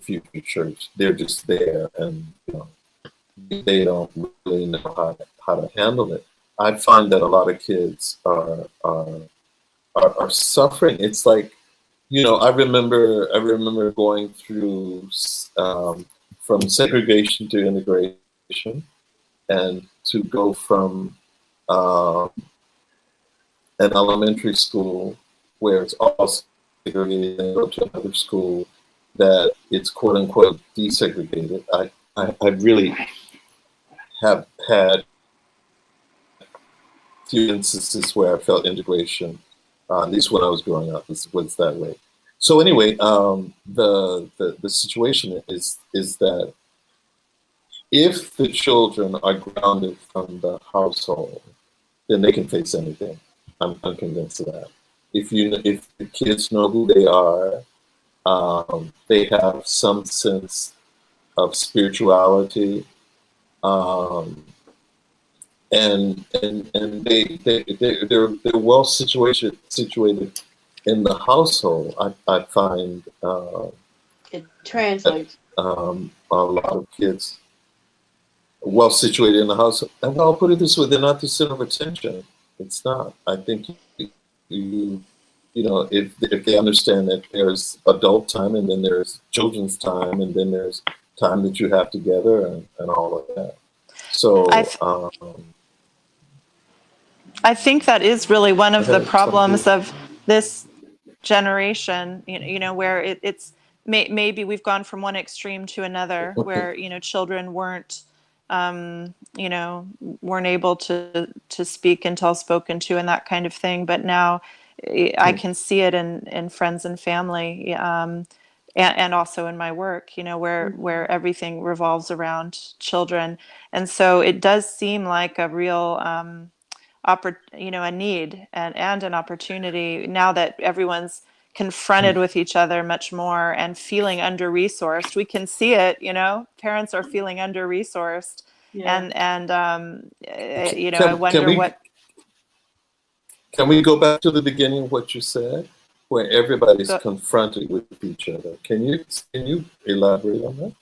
future church. They're just there, and they don't really know how to handle it. I find that a lot of kids are suffering. It's like, I remember going through from segregation to integration, and to go from an elementary school where it's all segregated and go to another school that it's quote unquote desegregated. I really have had few instances where I felt integration, at least when I was growing up, was that way. So anyway, the situation is that if the children are grounded from the household, then they can face anything. I'm convinced of that. If the kids know who they are, they have some sense of spirituality, and they're well situated in the household. I find it translates. A lot of kids well situated in the household, and I'll put it this way: they're not the center of attention. It's not. I think if they understand that there's adult time and then there's children's time and then there's time that you have together and all of that. So I think that is really one of the problems of this generation, where it's maybe we've gone from one extreme to another, where, children weren't able to speak until spoken to and that kind of thing. But now I can see it in friends and family. and also in my work, where everything revolves around children. And so it does seem like a real a need and an opportunity now that everyone's confronted with each other much more and feeling under-resourced. We can see it, parents are feeling under-resourced. Yeah. And Can- I wonder can we- what. Can we go back to the beginning of what you said, where everybody's Go- confronted with each other? Can you elaborate on that?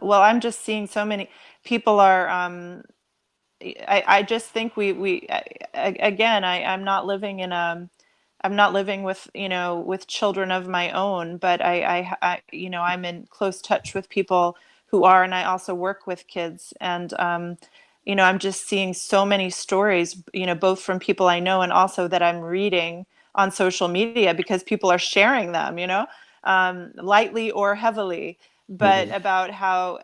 Well, I'm just seeing so many people are. I just think I'm not living in I'm not living with with children of my own, but I'm in close touch with people who are, and I also work with kids, and I'm just seeing so many stories, both from people I know and also that I'm reading on social media because people are sharing them, lightly or heavily, but about how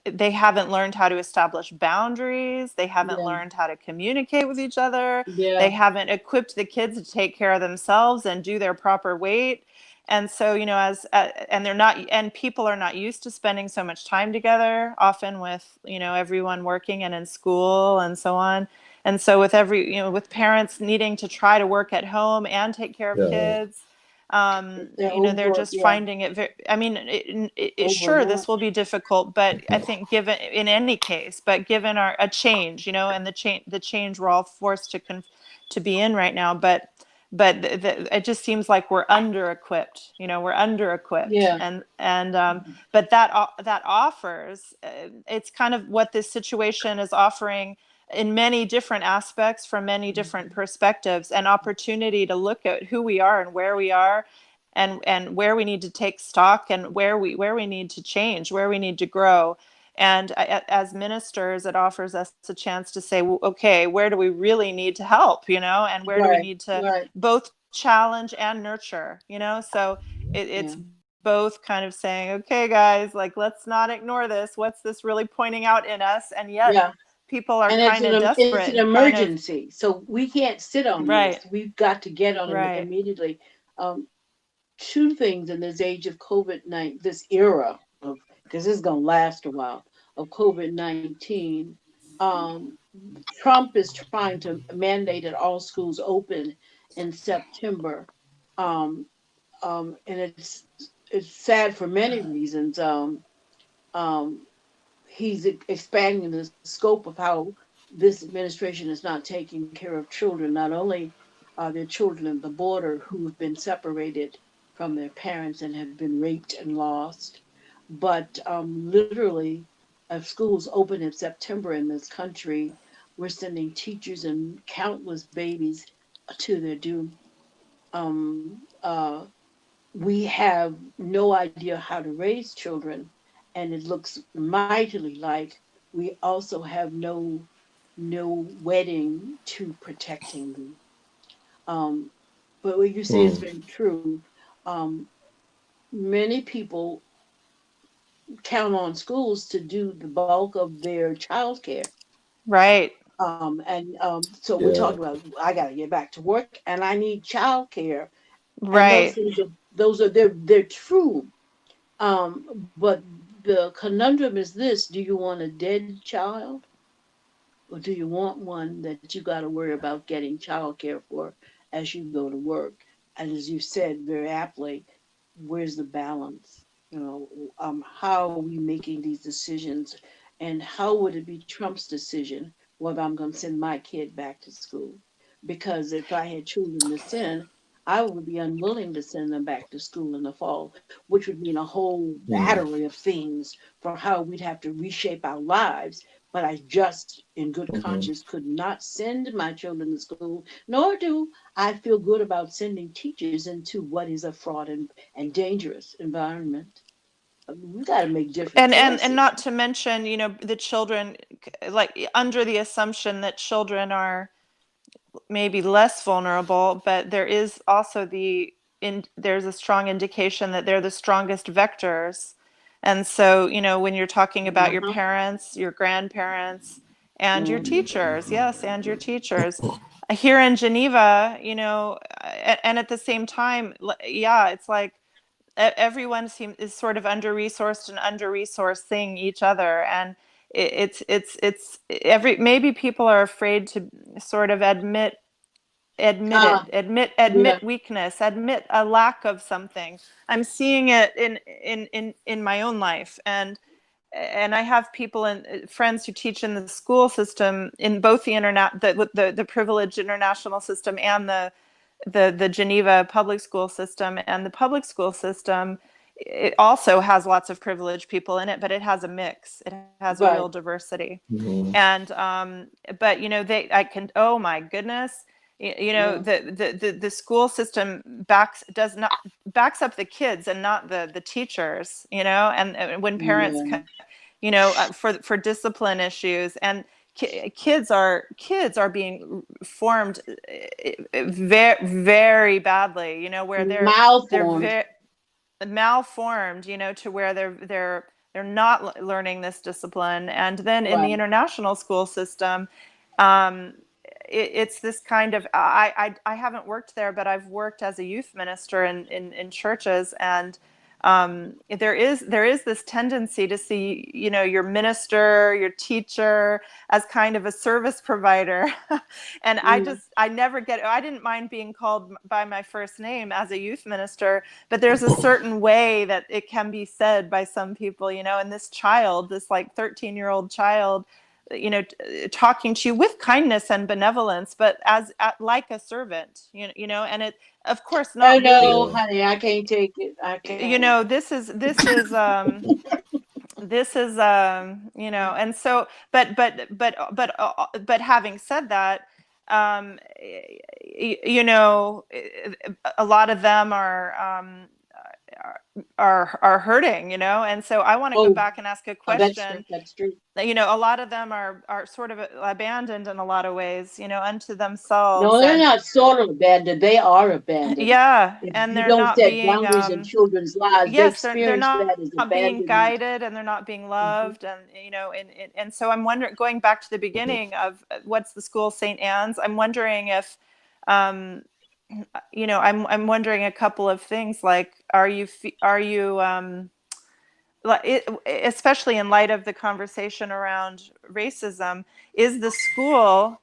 they haven't learned how to establish boundaries. They haven't learned how to communicate with each other. Yeah. They haven't equipped the kids to take care of themselves and do their proper weight. And so, and people are not used to spending so much time together, often with, everyone working and in school and so on. And so with with parents needing to try to work at home and take care of kids, they're just finding it very, sure, this will be difficult, but I think given in any case, but given a change, and the change we're all forced to be in right now, but it just seems like we're under-equipped, but that offers, it's kind of what this situation is offering in many different aspects from many different perspectives, an opportunity to look at who we are and where we are and where we need to take stock and where we need to change, where we need to grow. And as ministers, it offers us a chance to say, well, okay, where do we really need to help, and where do we need to both challenge and nurture, so it's both kind of saying, okay, guys, like, let's not ignore this. What's this really pointing out in us? And yet people are kind of desperate. It's an emergency. So we can't sit on this. We've got to get on it immediately. Two things in this age of COVID-19, this era of, because this is going to last a while, of COVID-19. Trump is trying to mandate that all schools open in September. And it's sad for many reasons. He's expanding the scope of how this administration is not taking care of children. Not only are there children at the border who have been separated from their parents and have been raped and lost, but literally, if schools open in September in this country, we're sending teachers and countless babies to their doom. We have no idea how to raise children, and it looks mightily like we also have no wedding to protecting them. But what you say is very true. Many people count on schools to do the bulk of their childcare. Right. So we're talking about, I got to get back to work and I need childcare. Right. And they're true. But the conundrum is this: do you want a dead child, or do you want one that you got to worry about getting childcare for as you go to work? And as you said very aptly, where's the balance? How are we making these decisions, and how would it be Trump's decision whether I'm going to send my kid back to school? Because if I had children to send, I would be unwilling to send them back to school in the fall, which would mean a whole battery of things for how we'd have to reshape our lives. But I just, in good conscience, could not send my children to school, nor do I feel good about sending teachers into what is a fraught and dangerous environment. We got to make different choices. And not to mention, the children, like, under the assumption that children are maybe less vulnerable, but there is also there's a strong indication that they're the strongest vectors. And so, when you're talking about your parents, your grandparents, and your teachers, and your teachers here in Geneva, and at the same time, it's like everyone is sort of under-resourced and under-resourcing each other, and maybe people are afraid to sort of admit Yeah. weakness, admit a lack of something. I'm seeing it in my own life, and I have people and friends who teach in the school system, in both the privileged international system and the Geneva public school system. And the public school system, it also has lots of privileged people in it, but it has a mix. It has a real diversity. Mhm. And but oh my goodness, the school system backs up the kids and not the teachers, and when parents for discipline issues, and kids are being formed very, very badly, where they're malformed, to where they're not learning this discipline. And then in the international school system, it's this kind of, I haven't worked there, but I've worked as a youth minister in churches, and there is this tendency to see, your minister, your teacher as kind of a service provider. And I didn't mind being called by my first name as a youth minister, but there's a certain way that it can be said by some people, and this child, this like 13-year-old child, talking to you with kindness and benevolence, but like a servant, and it, of course, not. No, honey, I can't take it. I can't. This is and so, but having said that, a lot of them are hurting, and so I want to go back and ask a question. That's true. A lot of them are sort of abandoned in a lot of ways, unto themselves. No, they're not sort of abandoned. They are abandoned. Yeah, if and they're don't not set being boundaries in children's lives. yes, they they're not that as being abandonment. guided, and they're not being loved, and and so I'm wondering, going back to the beginning of what's the school, St. Anne's, I'm wondering if I'm wondering a couple of things, like are you especially in light of the conversation around racism, is the school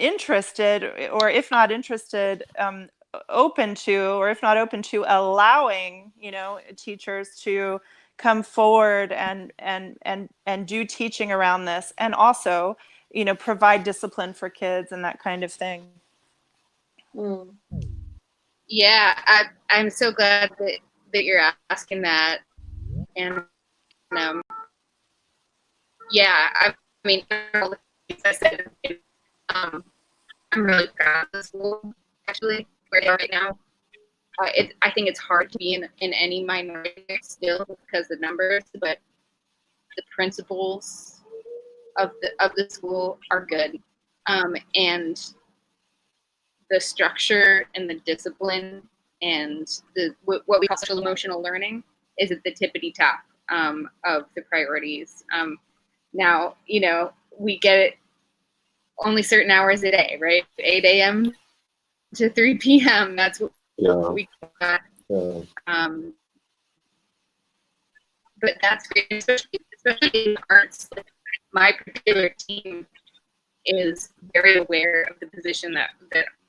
interested, or if not interested, open to, or if not open to, allowing teachers to come forward and do teaching around this, and also provide discipline for kids and that kind of thing? Yeah, I'm so glad that you're asking that. And yeah, I mean, like I said, I'm really proud of the school, actually, where they are right now. I think it's hard to be in any minority still because of the numbers, but the principles of the school are good, and the structure and the discipline and what we call social emotional learning is at the tippity top of the priorities. Now, we get it only certain hours a day, right? 8 a.m. to 3 p.m. That's what we got. Yeah. But that's great, especially in arts. Like, my particular team is very aware of the position that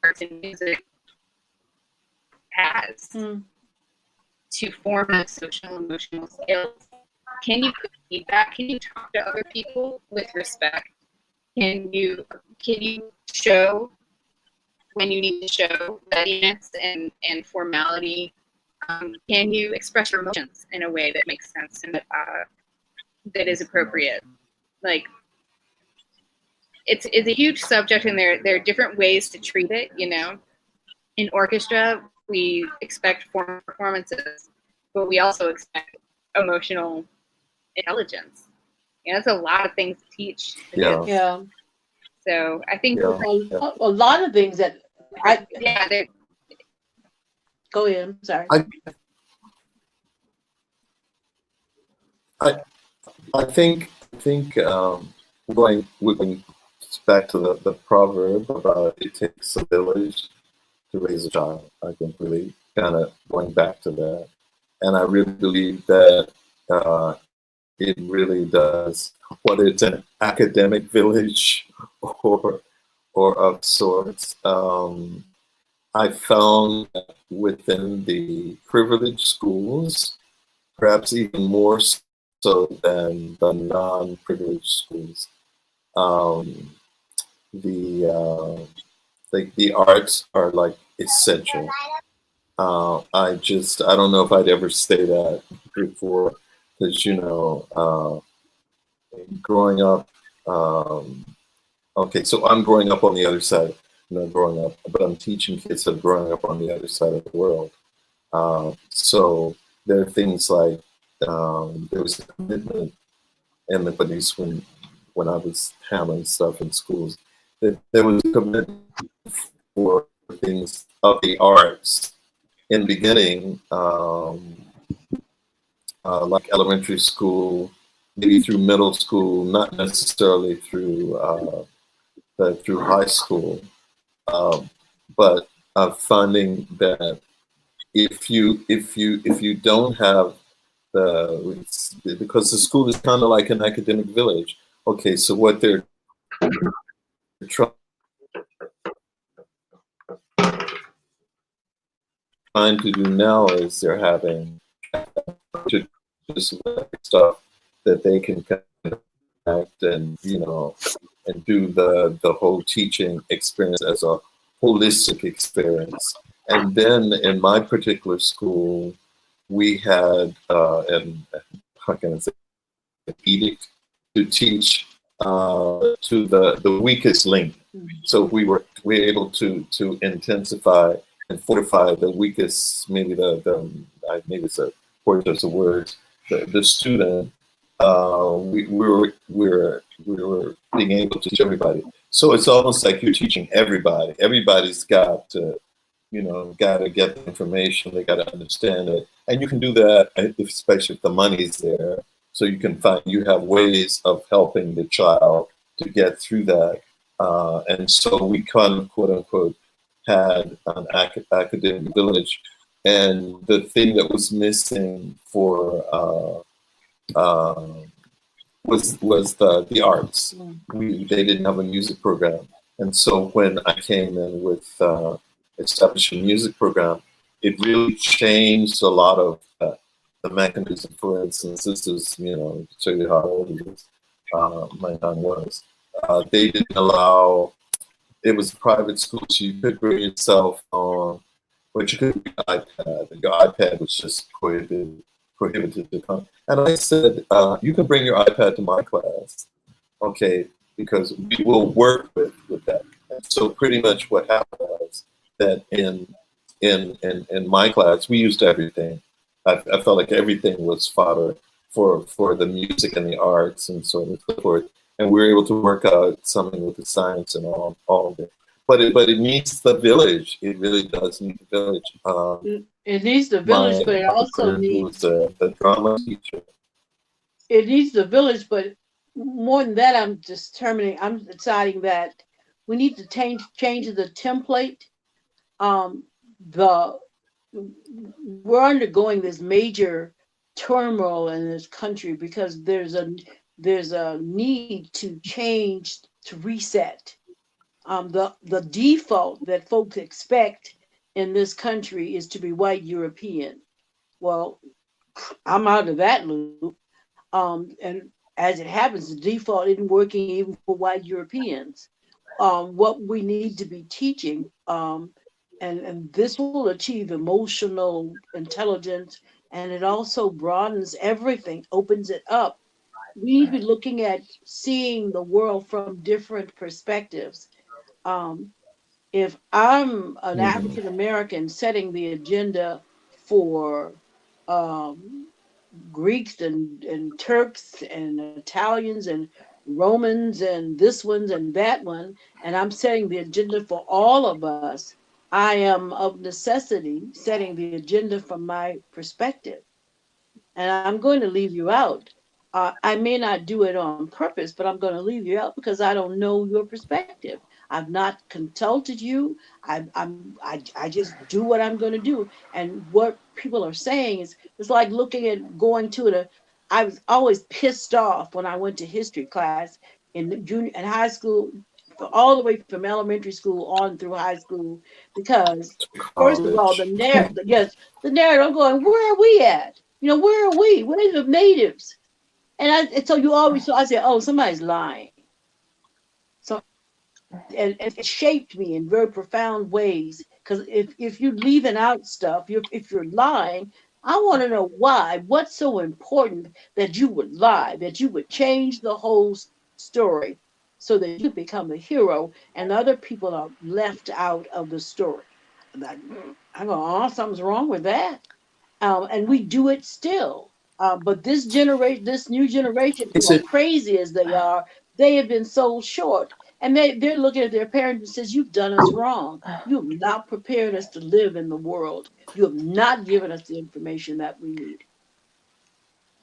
arts and music has to form those social emotional skills. Can you give feedback? Can you talk to other people with respect? Can you show when you need to show readiness and formality? Can you express your emotions in a way that makes sense and that is appropriate? Like, it's a huge subject, and there are different ways to treat it. In orchestra, we expect formal performances, but we also expect emotional intelligence. That's a lot of things to teach. Yeah. So I think a lot of things that go ahead. I'm sorry. I think going back to the proverb about it takes a village to raise a child. I think really kind of going back to that. And I really believe that it really does, whether it's an academic village or of sorts. I found that within the privileged schools, perhaps even more so than the non-privileged schools, the arts are like essential. I don't know if I'd ever say that before, because growing up. Okay, so I'm growing up on the other side. Growing up, but I'm teaching kids that are growing up on the other side of the world. So there are things like there was a commitment in the police when I was handling stuff in schools. There was a commitment for things of the arts in the beginning, like elementary school, maybe through middle school, not necessarily through high school. But finding that if you don't have because the school is kind of like an academic village. Okay, so what they're trying to do now is they're having stuff that they can kind of act and and do the whole teaching experience as a holistic experience. And then in my particular school, we had an edict to teach to the weakest link. So we were able to intensify and fortify the weakest, maybe maybe it's a word, there's a word, the student. We were being able to teach everybody. So it's almost like you're teaching everybody. Everybody's got to, got to get the information. They got to understand it, and you can do that, especially if the money's there. So you have ways of helping the child to get through that. And so we kind of, quote unquote, had an academic village, and the thing that was missing for was the arts. They didn't have a music program, and so when I came in with establishing a music program, it really changed a lot of the mechanism. For instance, this is to show you how old it is. My time was. They didn't allow. It was a private school, so you could bring your cell phone, but you couldn't bring an iPad. Your iPad was just prohibited to come. And I said, you can bring your iPad to my class, okay, because we will work with that. And so pretty much what happened was that in my class, we used everything. I felt like everything was fodder for the music and the arts and so on and so forth. And we were able to work out something with the science and all of it. But it needs the village. It really does need the village. It needs the village, but it also needs the drama teacher. It needs the village, but more than that, I'm deciding that we need to change the template. We're undergoing this major turmoil in this country because there's a need to change, to reset. The default that folks expect in this country is to be white European. Well, I'm out of that loop. And as it happens, the default isn't working even for white Europeans. What we need to be teaching, and this will achieve emotional intelligence, and it also broadens everything, opens it up. We need to be looking at seeing the world from different perspectives. If I'm an African American setting the agenda for Greeks and Turks and Italians and Romans and this one and that one, and I'm setting the agenda for all of us, I am of necessity setting the agenda from my perspective. And I'm going to leave you out. I may not do it on purpose, but I'm going to leave you out because I don't know your perspective. I've not consulted you. I just do what I'm going to do. And what people are saying is, it's like looking at going to the. I was always pissed off when I went to history class in the junior and high school, all the way from elementary school on through high school, because first of all, the narrative, yes, the narrative. I'm going, where are we at? You know, where are we? We're the natives. And so you always, so I said, oh, somebody's lying. So, and it shaped me in very profound ways. Because if you're leaving out stuff, if you're lying, I want to know why. What's so important that you would lie, that you would change the whole story so that you become a hero and other people are left out of the story? I go, oh, something's wrong with that. And we do it still. But this new generation, as crazy as they are, they have been sold short. And they're looking at their parents and says, you've done us wrong. You have not prepared us to live in the world. You have not given us the information that we need.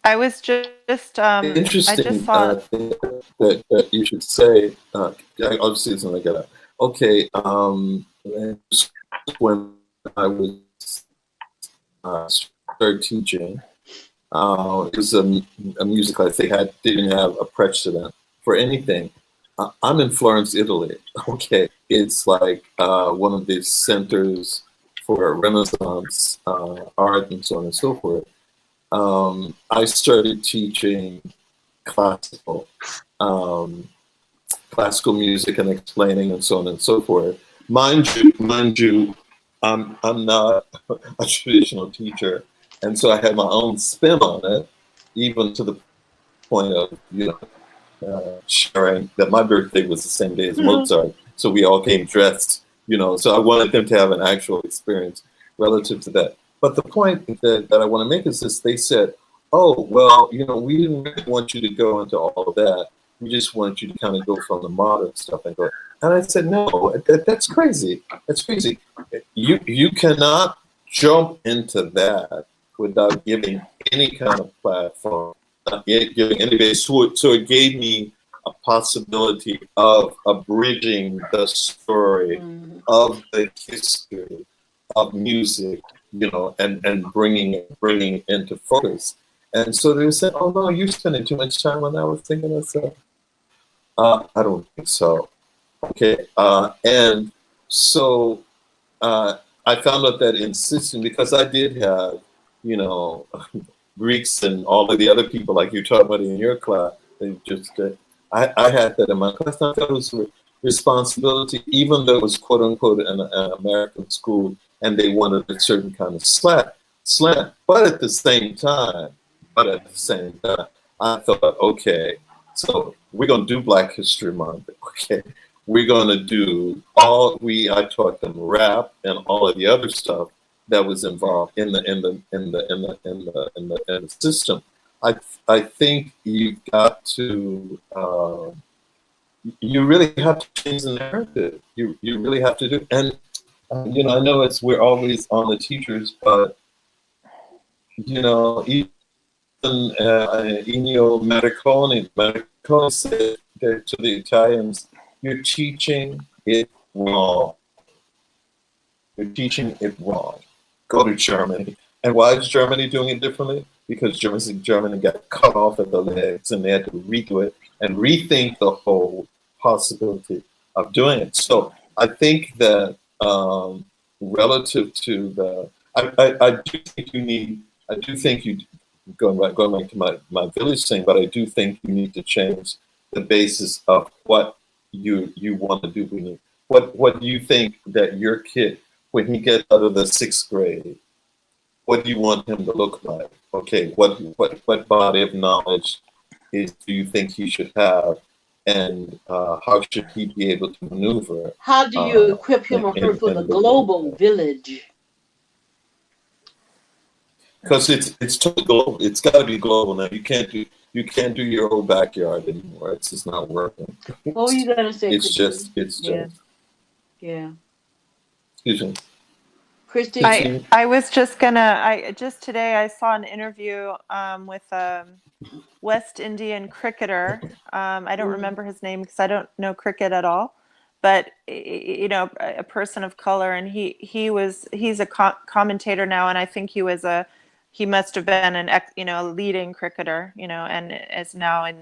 I was just interesting. I just saw thing that you should say. Obviously, it's not gonna. Okay. When I was started teaching, it was a music class. They didn't have a precedent for anything. I'm in Florence, Italy. Okay, it's like one of these centers for Renaissance art and so on and so forth. I started teaching classical music and explaining and so on and so forth. Mind you, I'm not a traditional teacher, and so I had my own spin on it, even to the point of sharing that my birthday was the same day as Mozart, so we all came dressed, So I wanted them to have an actual experience relative to that. But the point that I want to make is this: they said, "Oh, well, we didn't really want you to go into all of that. We just wanted you to kind of go from the modern stuff and go." And I said, "No, that's crazy. That's crazy. You cannot jump into that without giving any kind of platform, not giving any base." So it gave me a possibility of abridging the story of the history of music, and bringing it into focus. And so they said, "Oh no, you're spending too much time on that." I was thinking to myself, I don't think so. Okay, and so I found out that insisting, because I did have, Greeks and all of the other people like you talked about in your class. They just, I had that in my class. I thought it was a responsibility, even though it was quote unquote an American school, and they wanted a certain kind of slant. But at the same time, I thought, okay, so we're gonna do Black History Month. Okay, we're gonna do I taught them rap and all of the other stuff that was involved in the system. I think you've got to you really have to change the narrative. You really have to do, and I know we're always on the teachers, but even Ennio Morricone said that to the Italians, "You're teaching it wrong. You're teaching it wrong. Go to Germany." And why is Germany doing it differently? Because Germany got cut off at the legs, and they had to redo it and rethink the whole possibility of doing it. So I think that relative to I do think you going back to my village thing, but I do think you need to change the basis of what you want to do. What do you think that your kid, when he gets out of the 6th grade, what do you want him to look like? Okay, what body of knowledge do you think he should have, and how should he be able to maneuver? How do you equip him or her for the global village? Because it's totally global. It's got to be global now. You can't do your old backyard anymore. It's just not working. What were you gonna say? It's just. Yeah. Excuse me. Christy. I was just just today I saw an interview with a West Indian cricketer. I don't remember his name because I don't know cricket at all. but you know, a person of color, and he's a commentator now, and I think he must have been a leading cricketer, you know, and is now a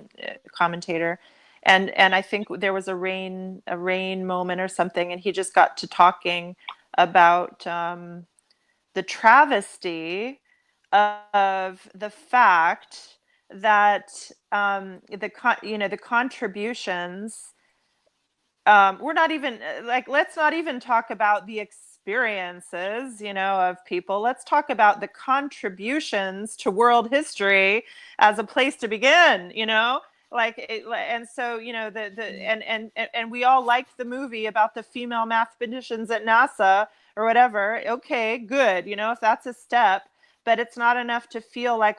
commentator. And I think there was a rain moment or something, and he just got to talking about the travesty of the fact that the contributions, we're not even let's not even talk about the experiences, you know, of people. Let's talk about the contributions to world history as a place to begin, you know. And so, you know, and we all liked the movie about the female mathematicians at NASA or whatever. Okay, good, you know, if that's a step, but it's not enough to feel like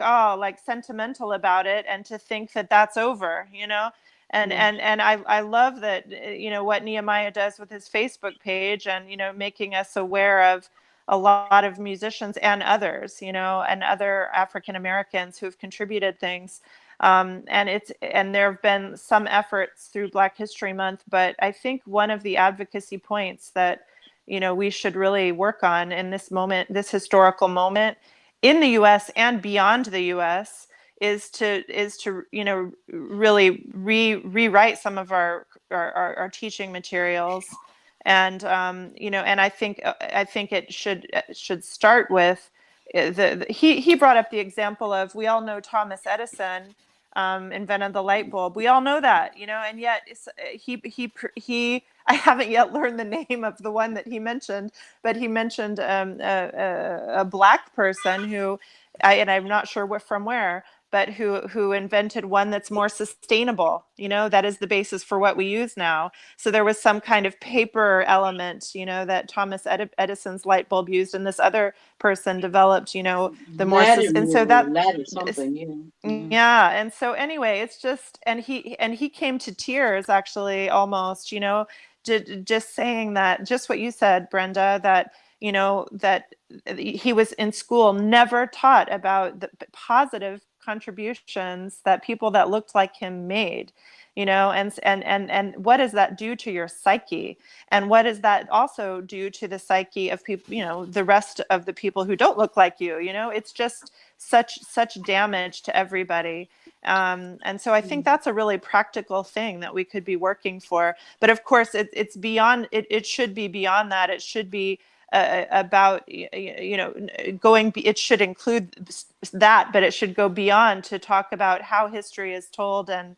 sentimental about it and to think that that's over, you know. And I love that, you know, what Nehemiah does with his Facebook page, and, you know, making us aware of a lot of musicians and others, you know, and other African Americans who have contributed things. And there have been some efforts through Black History Month, but I think one of the advocacy points that, you know, we should really work on in this moment, this historical moment in the U.S. and beyond the U.S., is to you know, really rewrite some of our teaching materials, and you know, and I think it should start with he brought up the example of, we all know Thomas Edison invented the light bulb. We all know that, you know, and yet he I haven't yet learned the name of the one that he mentioned, but he mentioned a Black person who, I'm not sure from where, but who invented one that's more sustainable, you know, that is the basis for what we use now. So there was some kind of paper element, you know, that Thomas Edison's light bulb used, and this other person developed, you know, the more, and so that something, you know. Yeah. And so anyway, it's just, and he came to tears, actually, almost, you know, just saying that, just what you said, Brenda, that, you know, that he was in school never taught about the positive contributions that people that looked like him made, you know, and what does that do to your psyche, and what does that also do to the psyche of people, you know, the rest of the people who don't look like you know. It's just such damage to everybody. And so I think that's a really practical thing that we could be working for. But of course, it's beyond, it should be beyond that. It should be about, you know, it should include that, but it should go beyond to talk about how history is told and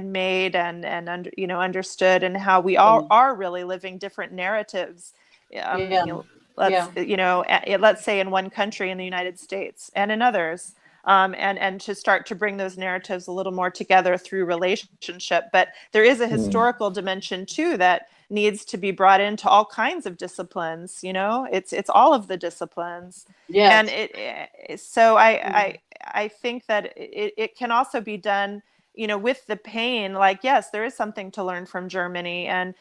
made and you know, understood, and how we all are really living different narratives. You know, let's say in one country, in the United States, and in others. And to start to bring those narratives a little more together through relationship. But there is a historical dimension too that needs to be brought into all kinds of disciplines. You know, it's all of the disciplines. Yes. And so I think that it can also be done, you know, with the pain. Like, yes, there is something to learn from Germany, and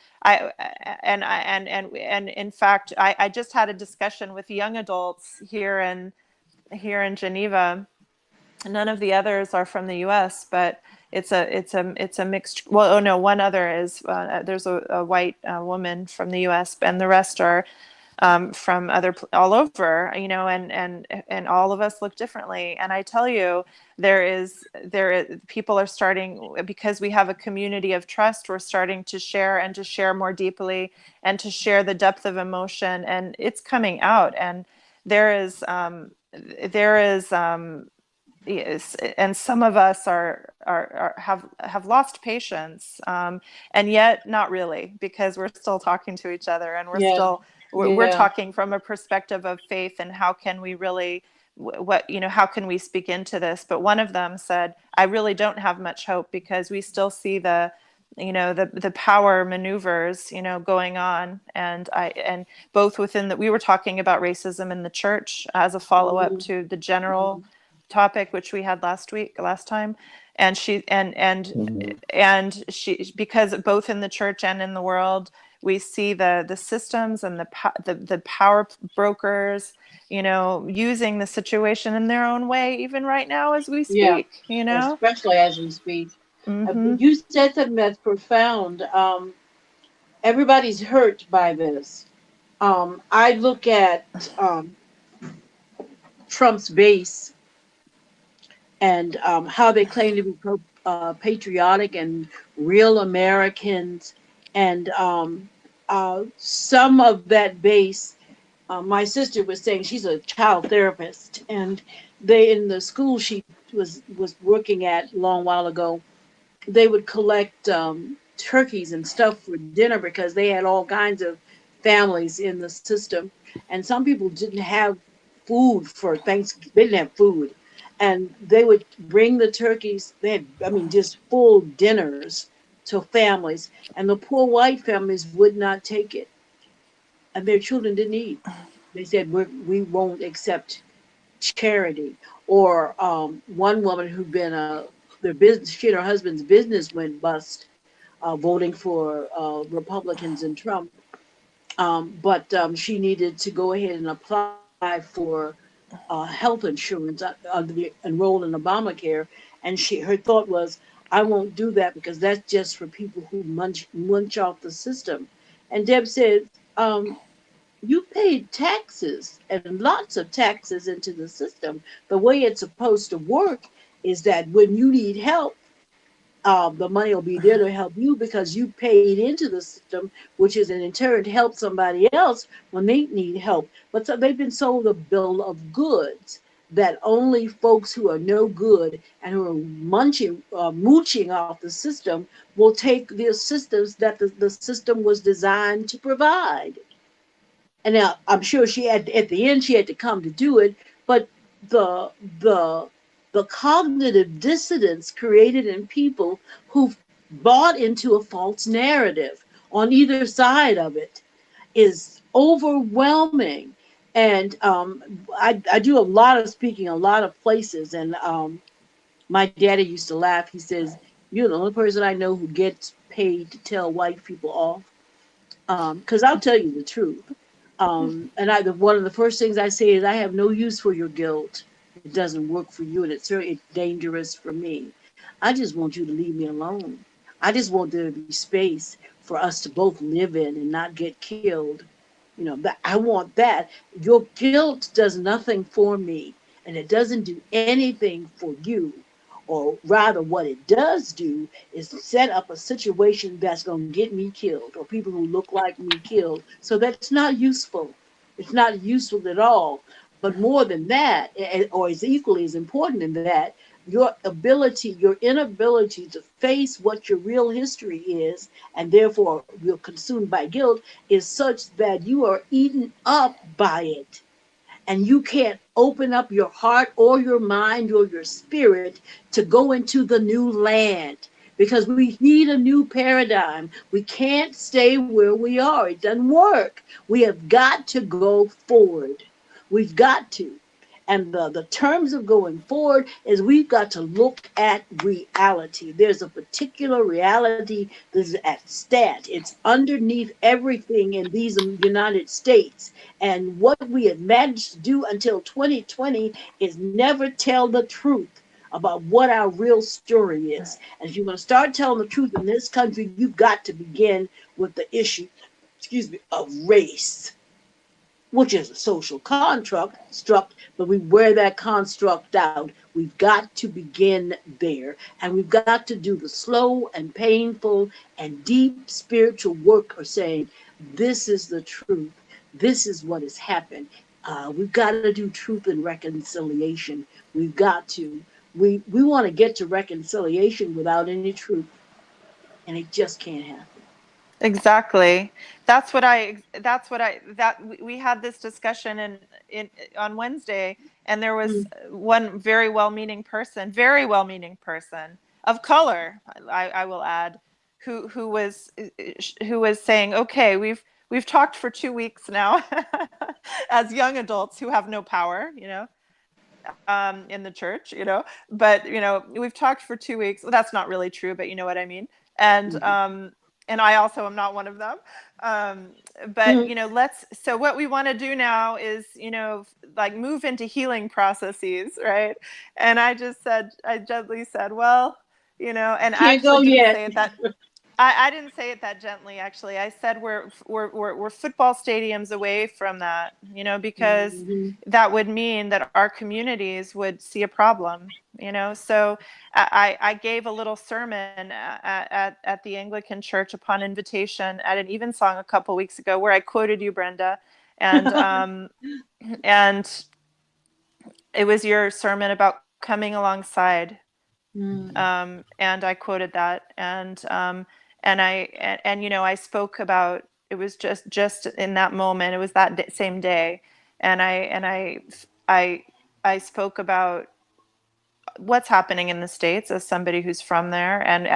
in fact, I just had a discussion with young adults here in Geneva. None of the others are from the U.S., but it's a mixed. Well, oh no, one other is. There's a white woman from the U.S., and the rest are from all over. You know, and all of us look differently. And I tell you, people are starting, because we have a community of trust. We're starting to share more deeply, and to share the depth of emotion, and it's coming out. And there is. Yes, and some of us have lost patience, and yet not really, because we're still talking to each other, and we're talking from a perspective of faith, and how can we really, how can we speak into this? But one of them said, I really don't have much hope, because we still see the power maneuvers, you know, going on, and both within we were talking about racism in the church as a follow-up to the general topic, which we had last time, and she because both in the church and in the world, we see the systems and the power brokers, you know, using the situation in their own way, even right now as we speak, you know, especially as we speak. You said something that's profound. everybody's hurt by this. I look at Trump's base and how they claim to be patriotic and real Americans, and some of that base. My sister was saying, she's a child therapist, and they, in the school she was working at a long while ago, they would collect turkeys and stuff for dinner because they had all kinds of families in the system, and some people didn't have food for Thanksgiving. They didn't have food, and they would bring the turkeys. They had, I mean, just full dinners to families, and the poor white families would not take it, and their children didn't eat. They said, we won't accept charity. Or one woman who'd been their business, she and her husband's business went bust, voting for Republicans and Trump. But she needed to go ahead and apply for health insurance, enroll in Obamacare, and her thought was, I won't do that because that's just for people who munch off the system. And Deb said, you paid taxes and lots of taxes into the system. The way it's supposed to work is that when you need help, the money will be there to help you because you paid into the system, which is in turn to help somebody else when they need help. But so they've been sold a bill of goods that only folks who are no good and who are mooching off the system will take the assistance that the system was designed to provide. And now I'm sure she had, at the end, she had to come to do it, but the cognitive dissonance created in people who've bought into a false narrative on either side of it is overwhelming. And I do a lot of speaking, a lot of places, and my daddy used to laugh. He says, "You're the only person I know who gets paid to tell white people off," because I'll tell you the truth. And one of the first things I say is, I have no use for your guilt. It doesn't work for you, and it's very dangerous for me. I just want you to leave me alone. I just want there to be space for us to both live in and not get killed. You know, I want that. Your guilt does nothing for me, and it doesn't do anything for you. Or rather, what it does do is set up a situation that's going to get me killed, or people who look like me killed. So that's not useful. It's not useful at all. But more than that, or is equally as important than that, your inability to face what your real history is, and therefore you're consumed by guilt, is such that you are eaten up by it. And you can't open up your heart or your mind or your spirit to go into the new land, because we need a new paradigm. We can't stay where we are. It doesn't work. We have got to go forward. We've got to. And the terms of going forward is we've got to look at reality. There's a particular reality that is at stat. It's underneath everything in these United States. And what we have managed to do until 2020 is never tell the truth about what our real story is. And if you want to start telling the truth in this country, you've got to begin with the issue, of race, which is a social construct, but we wear that construct out. We've got to begin there, and we've got to do the slow and painful and deep spiritual work of saying, this is the truth. This is what has happened. We've got to do truth and reconciliation. We've got to. We want to get to reconciliation without any truth, and it just can't happen. Exactly. We had this discussion on Wednesday, and there was one very well-meaning person of color, I will add, who was saying, okay, we've talked for 2 weeks now as young adults who have no power, in the church, but we've talked for 2 weeks. Well, that's not really true, but you know what I mean. And I also am not one of them. But, so what we want to do now is, like move into healing processes, right? And I gently said, well, and I actually didn't say it that, I didn't say it that gently, actually. I said we're football stadiums away from that, you know, because Mhm. that would mean that our communities would see a problem, you know. So I gave a little sermon at the Anglican Church upon invitation at an Evensong a couple weeks ago, where I quoted you, Brenda, and and it was your sermon about coming alongside. And I quoted that, and you know, I spoke about, it was just in that moment, it was that same day, and I spoke about what's happening in the States as somebody who's from there, and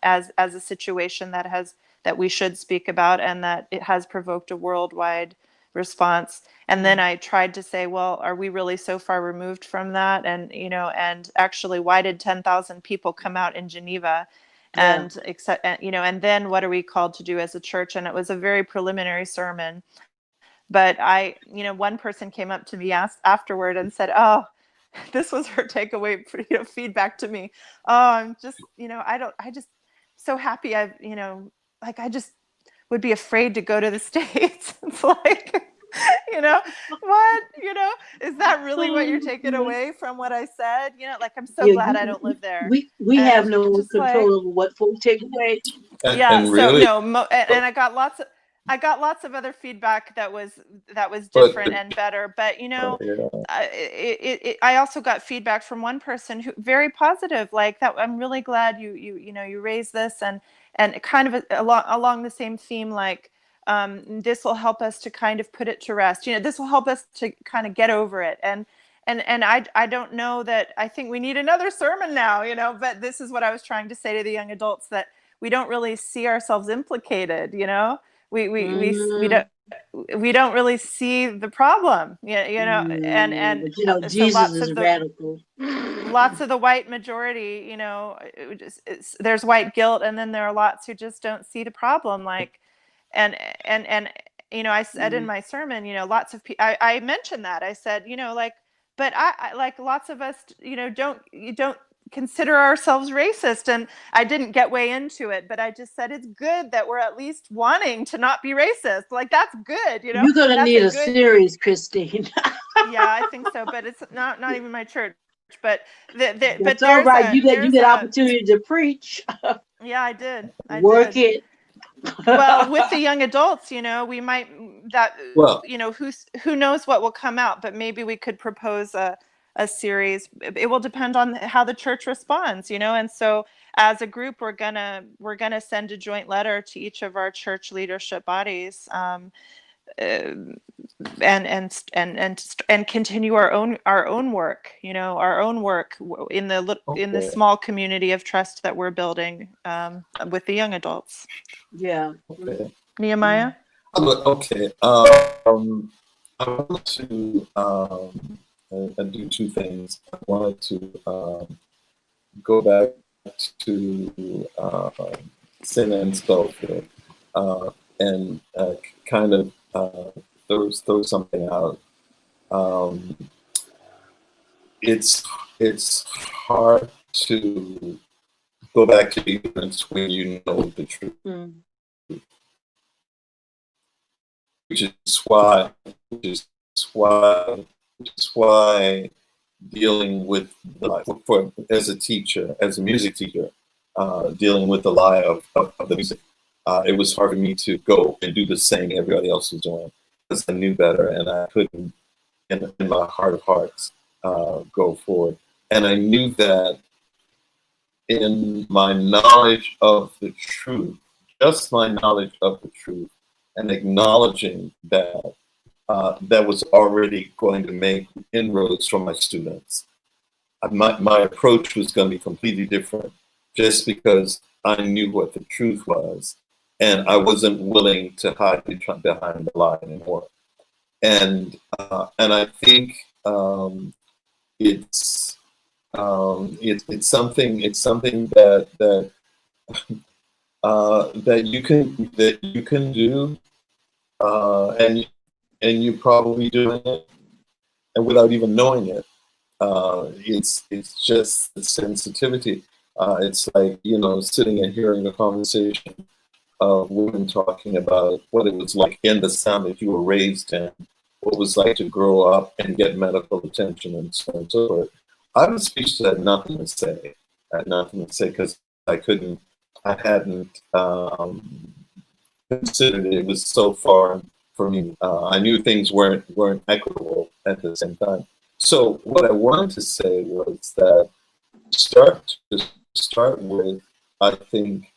as a situation that we should speak about, and that it has provoked a worldwide response. And then I tried to say, well, are we really so far removed from that? And, you know, and actually, why did 10,000 people come out in Geneva? And you know, and then what are we called to do as a church? And it was a very preliminary sermon. But you know, one person came up to me afterward and said, oh, this was her takeaway, you know, feedback to me. Oh, I'm just, you know, I just so happy. You know, like, I just would be afraid to go to the States. It's like, you know, what, you know, is that really what you're taking away from what I said? You know, like, I'm so glad I don't live there. We And have no just control like, over what folks take away. yeah. And So really, no, and I got lots of other feedback that was different and better. But, you know, I also got feedback from one person who very positive, like, that I'm really glad you know, you raised this, and kind of along the same theme, like, this will help us to kind of put it to rest. You know, this will help us to kind of get over it. And I don't know that I think we need another sermon now, you know, but this is what I was trying to say to the young adults, that we don't really see ourselves implicated, you know, we don't really see the problem, you know, and But, you know, so Jesus is radical. lots of the white majority, you know, there's white guilt, and then there are lots who just don't see the problem, like, and you know, I said in my sermon, you know, lots of people, I mentioned that, I said, you know, like, but I like, lots of us, you know, don't consider ourselves racist. And I didn't get way into it, but I just said, it's good that we're at least wanting to not be racist. Like, that's good, you know. You're gonna That's need a good series, Christine. Yeah, I think so, but it's not even my church. But That's all right. You get opportunity to preach. Yeah, I did. Work it. Well, with the young adults, you know, we might, well, you know, who knows what will come out, but maybe we could propose a series. It will depend on how the church responds, you know. And so, as a group, we're gonna send a joint letter to each of our church leadership bodies, and continue our own work, you know, our own work in the small community of trust that we're building, with the young adults. Yeah. Okay. Nehemiah? Okay. I want to do two things. I wanted to go back to Sin and Spellfield, and kind of throw something out. It's hard to go back to ignorance when you know the truth. Which is why dealing with as a teacher, as a music teacher, dealing with the lie of the music, it was hard for me to go and do the same everybody else was doing, because I knew better, and I couldn't, in my heart of hearts, go forward. And I knew that in my knowledge of the truth, just my knowledge of the truth, and acknowledging that that was already going to make inroads for my students. My approach was going to be completely different, just because I knew what the truth was, and I wasn't willing to hide behind the lie anymore. And I think it's something that you can do, and you're probably doing it, and without even knowing it. It's just the sensitivity. It's like, you know, sitting and hearing a conversation of women talking about what it was like in the South that you were raised in, what it was like to grow up and get medical attention and so on and so forth. I was speechless, had nothing to say. I had nothing to say because I hadn't considered it. It was so far for me. I knew things weren't equitable at the same time. So what I wanted to say was that start with, I think,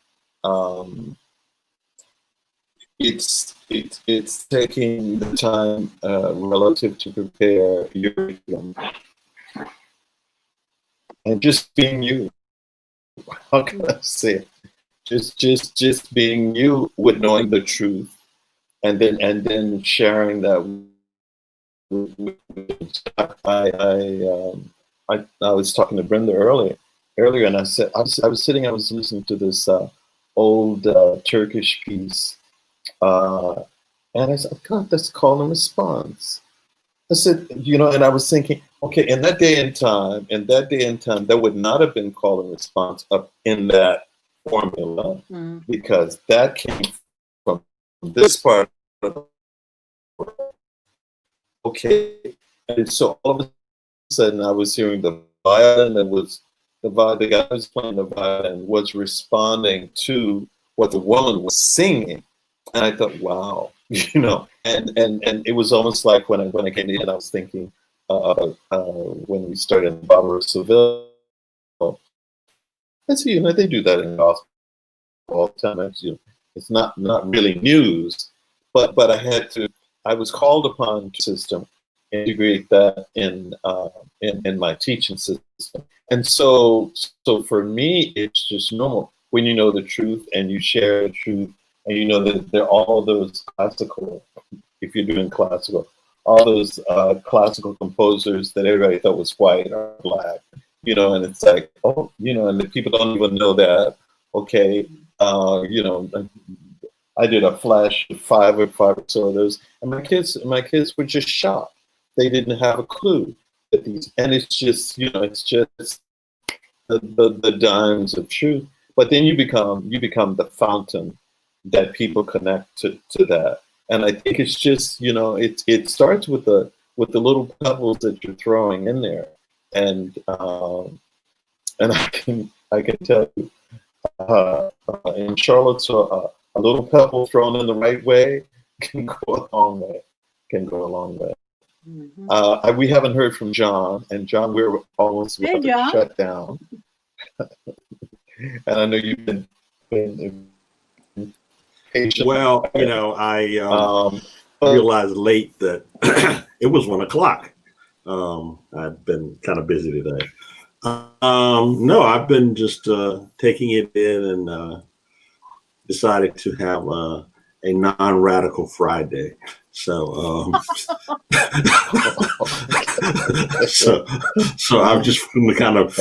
it's taking the time relative to prepare your curriculum and just being you. How can I say it? Just being you with knowing the truth, and then sharing that. I was talking to Brenda earlier, and I said I was listening to this old Turkish piece, and I said, God, that's call and response. I said, you know, and I was thinking, okay, in that day and time, there would not have been call and response up in that formula, because that came from this part of the world. Okay, and so all of a sudden I was hearing the violin that was the guy who was playing the violin was responding to what the woman was singing, and I thought, wow, you know, and it was almost like when I came in, I was thinking when we started in Barbara Seville. And so, you know, they do that in gospel all the time. It's not really news, but I was called upon to system integrate that in my teaching system. And so for me, it's just normal when you know the truth and you share the truth, and you know that there are all those classical, if you're doing classical, all those classical composers that everybody thought was white or black, you know, and it's like, oh, you know, and the people don't even know that. Okay, you know, I did a flash of five or so of those, and my kids were just shocked. They didn't have a clue that these, and it's just, you know, it's just the dimes of truth. But then you become the fountain that people connect to that. And I think it's just, you know, it starts with the little pebbles that you're throwing in there, and I can tell you, in Charlottesville, a little pebble thrown in the right way can go a long way. Mm-hmm. We haven't heard from John, and John, we're almost about to shut down. And I know you've been patient. Well, you know, I realized late that it was 1 o'clock. I've been kind of busy today. No, I've been just taking it in and decided to have a non-radical Friday. So, so I'm just kind of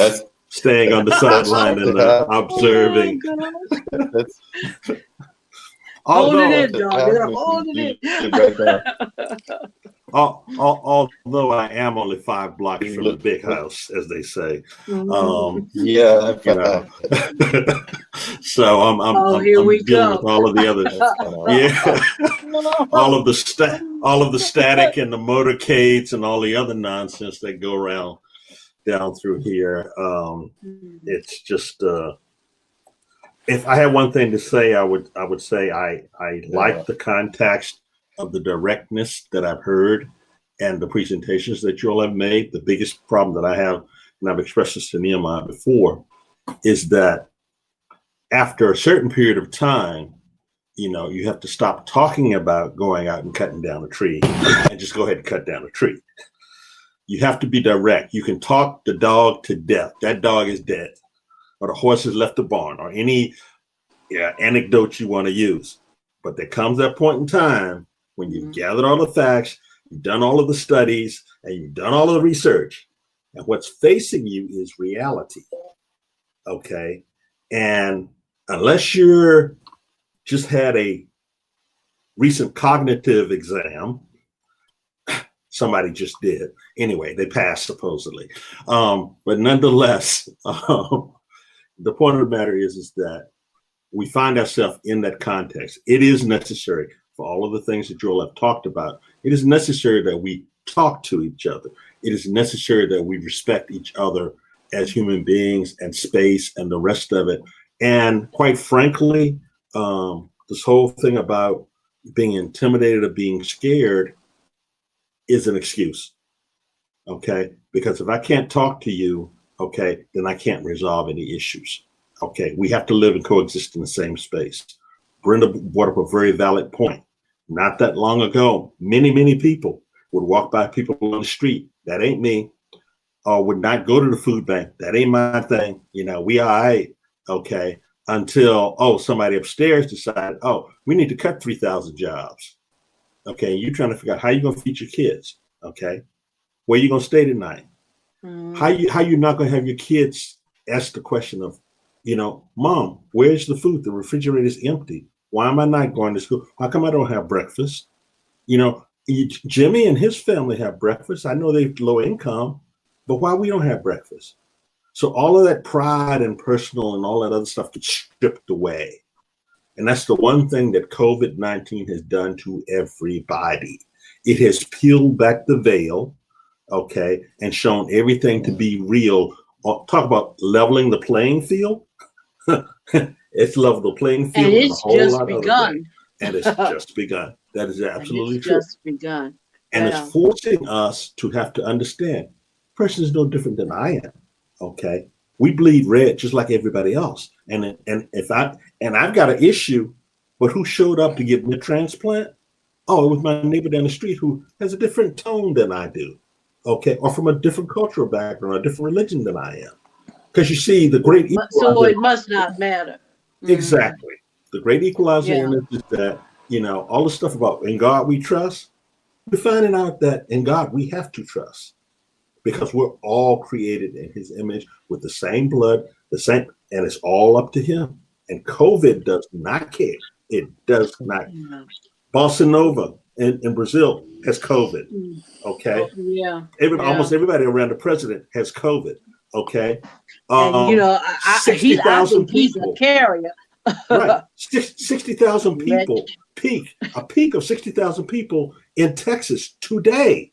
staying on the sideline and observing. Holding it, John. Holding it. Although I am only 5 blocks from the big house, as they say. Yeah. You know. So I'm dealing with all of the other, all of the static and the motorcades and all the other nonsense that go around down through here. It's just if I had one thing to say, I would say I like the context of the directness that I've heard and the presentations that you all have made. The biggest problem that I have, and I've expressed this to Nehemiah before, is that after a certain period of time, you know, you have to stop talking about going out and cutting down a tree and just go ahead and cut down a tree. You have to be direct. You can talk the dog to death. That dog is dead. Or the horse has left the barn, or any anecdote you want to use. But there comes that point in time when you've gathered all the facts, you've done all of the studies, and you've done all of the research. And what's facing you is reality. Okay? And unless you're just had a recent cognitive exam, somebody just did. Anyway, they passed supposedly. But nonetheless, the point of the matter is that we find ourselves in that context. It is necessary for all of the things that you all have talked about. It is necessary that we talk to each other. It is necessary that we respect each other as human beings and space and the rest of it. And quite frankly, this whole thing about being intimidated or being scared is an excuse. Okay? Because if I can't talk to you, okay, then I can't resolve any issues. Okay, we have to live and coexist in the same space. Brenda brought up a very valid point. Not that long ago, many people would walk by people on the street. That ain't me. Or would not go to the food bank. That ain't my thing. You know, we all right. Okay. Until, somebody upstairs decided, we need to cut 3,000 jobs. Okay. You're trying to figure out how you're going to feed your kids. Okay. Where you going to stay tonight? How you not going to have your kids ask the question of, Mom, where's the food? The refrigerator is empty. Why am I not going to school? How come I don't have breakfast? Jimmy and his family have breakfast. I know they're low income, but why we don't have breakfast? So all of that pride and personal and all that other stuff gets stripped away. And that's the one thing that COVID-19 has done to everybody. It has peeled back the veil, okay, and shown everything to be real. Talk about leveling the playing field. It's leveled the playing field. And it's a whole just lot begun. And it's just begun. That is absolutely it's true. Just begun. And Yeah. it's forcing us to have to understand person is no different than I am. Okay. We bleed red just like everybody else. And I've got an issue, but who showed up to get me a transplant? Oh, it was my neighbor down the street who has a different tone than I do. Okay. Or from a different cultural background, a different religion than I am. Because you see, the great equalizer. So it must not matter. Exactly. The great equalizer Yeah. in it is that, all the stuff about in God we trust, we're finding out that in God we have to trust because we're all created in his image with the same blood, and it's all up to him. And COVID does not care. It does not. Yeah. Bossa Nova in Brazil has COVID. Okay. Yeah. Almost everybody around the president has COVID. Okay. And I think he's a carrier. Right. 60,000 people a peak of 60,000 people in Texas today.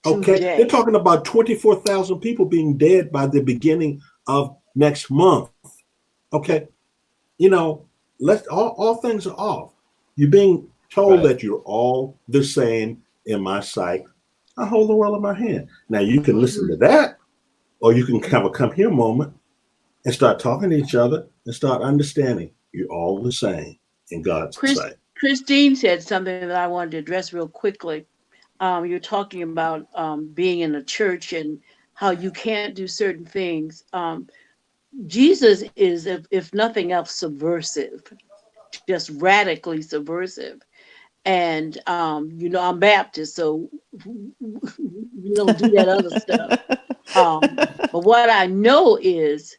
Okay. Today. They're talking about 24,000 people being dead by the beginning of next month. Okay. All things are off. You're being told that you're all the same in my sight. I hold the world in my hand. Now you can listen to that, or you can have a come here moment and start talking to each other and start understanding you're all the same in God's sight. Christine said something that I wanted to address real quickly. You're talking about being in a church and how you can't do certain things. Jesus is, if nothing else, subversive, just radically subversive. And, I'm Baptist, so we don't do that other stuff. But what I know is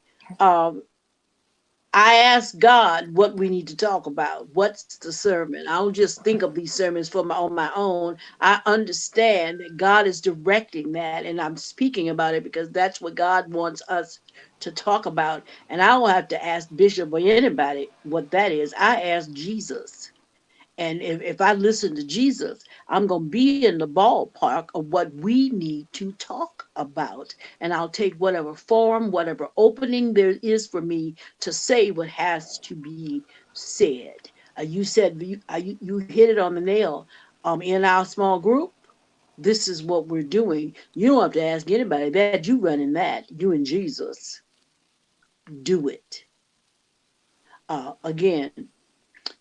I ask God what we need to talk about. What's the sermon? I don't just think of these sermons on my own. I understand that God is directing that, and I'm speaking about it because that's what God wants us to talk about. And I don't have to ask Bishop or anybody what that is. I ask Jesus. And if I listen to Jesus, I'm going to be in the ballpark of what we need to talk about. And I'll take whatever forum, whatever opening there is for me to say what has to be said. You said, you hit it on the nail. In our small group, this is what we're doing. You don't have to ask anybody that. You running that. You and Jesus. Do it. Again,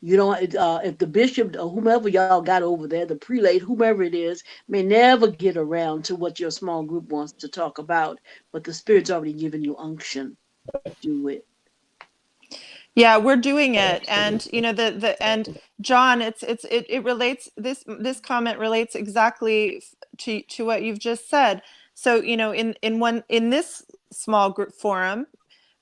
if the bishop or whomever y'all got over there, the prelate, whomever it is, may never get around to what your small group wants to talk about, but the Spirit's already given you unction. Do it. Yeah, we're doing it, and and John, it relates. This comment relates exactly to what you've just said. So in this small group forum,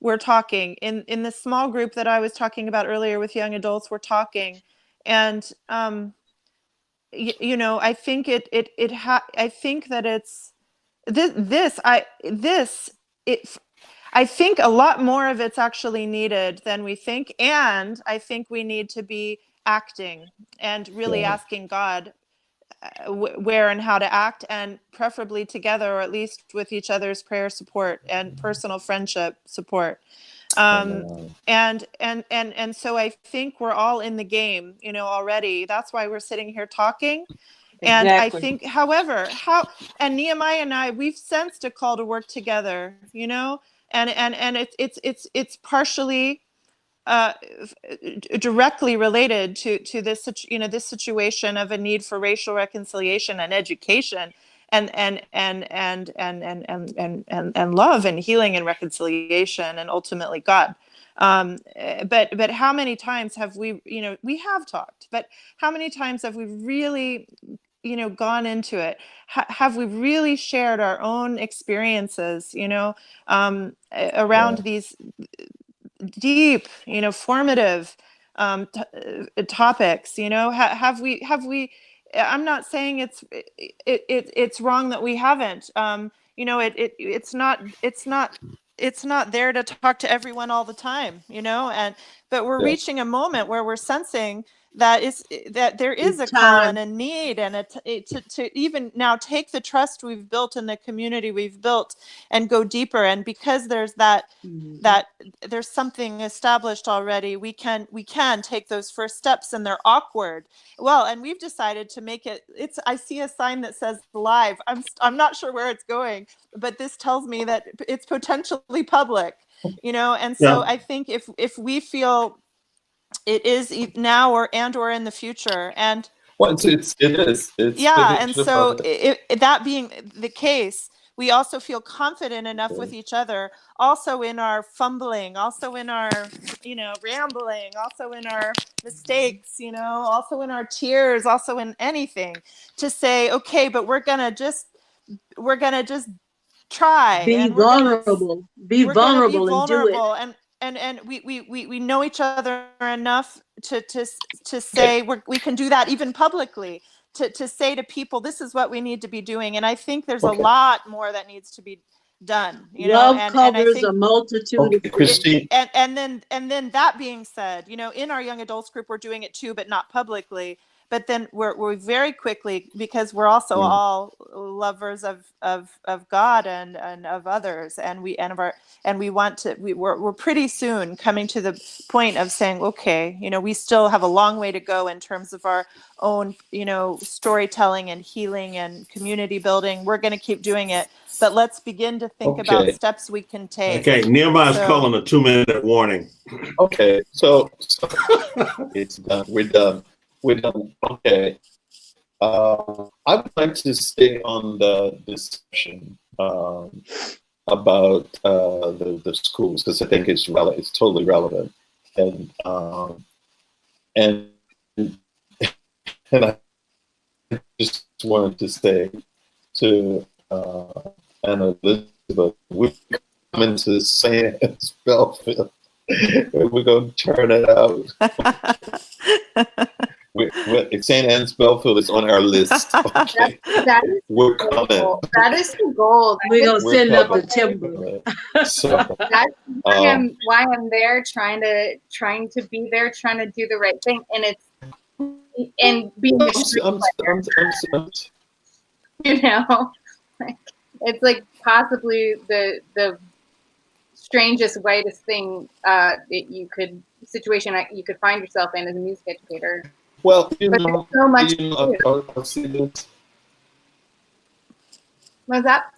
we're talking in the small group that I was talking about earlier with young adults. We're talking, and I think I think that it's I think a lot more of it's actually needed than we think. And I think we need to be acting and really Yeah. asking God where and how to act, and preferably together, or at least with each other's prayer support and personal friendship support. And so I think we're all in the game, you know, already. That's why we're sitting here talking. And I Exactly. think, however, and Nehemiah and I, we've sensed a call to work together, you know, and it's partially directly related to this, you know, this situation of a need for racial reconciliation and education and love and healing and reconciliation and ultimately God. But how many times have we, you know, we have talked, but how many times have we really, you know, gone into it? Have we really shared our own experiences, you know, around these deep, you know, formative topics? You know, have we? I'm not saying it's wrong that we haven't. You know, it's not there to talk to everyone all the time, you know, but we're reaching a moment where we're sensing that there is a call and a need, and to even now take the trust we've built in the community we've built and go deeper. And because there's that there's something established already, we can take those first steps, and they're awkward. Well, and we've decided to make it, I see a sign that says live. I'm not sure where it's going, but this tells me that it's potentially public, you know. And so I think if we feel it is now or in the future, and it is. And so that being the case, we also feel confident enough with each other, also in our fumbling, also in our, you know, rambling, also in our mistakes, you know, also in our tears, also in anything, to say, okay, but we're gonna just try, be and vulnerable, be vulnerable and do it. And we know each other enough to say we can do that even publicly, to say to people, this is what we need to be doing. And I think there's a lot more that needs to be done, you Love know. covers and I think a multitude of Christine. And then that being said, you know, in our young adults group, we're doing it too, but not publicly. But then we're very quickly, because we're also all lovers of God and of others, and we want to, we're pretty soon coming to the point of saying, okay, you know, we still have a long way to go in terms of our own, you know, storytelling and healing and community building. We're going to keep doing it, but let's begin to think about steps we can take. Okay, Nehemiah's calling a 2-minute warning. Okay, so it's done. We're done. Okay. I would like to stay on the discussion about the schools, because I think it's totally relevant, and I just wanted to say to Anna Elizabeth, we come into St. Anne's Belfield. We're going to turn it out. St. Anne's Belfield is on our list. Okay. We're coming. That is the goal. We're going to send up the timber. So, that's why I'm there, trying to be there, trying to do the right thing, and being a street player. You know, it's like possibly the strangest, whitest thing that you could find yourself in as a music educator. Well, but so much. I'll see this. What's that?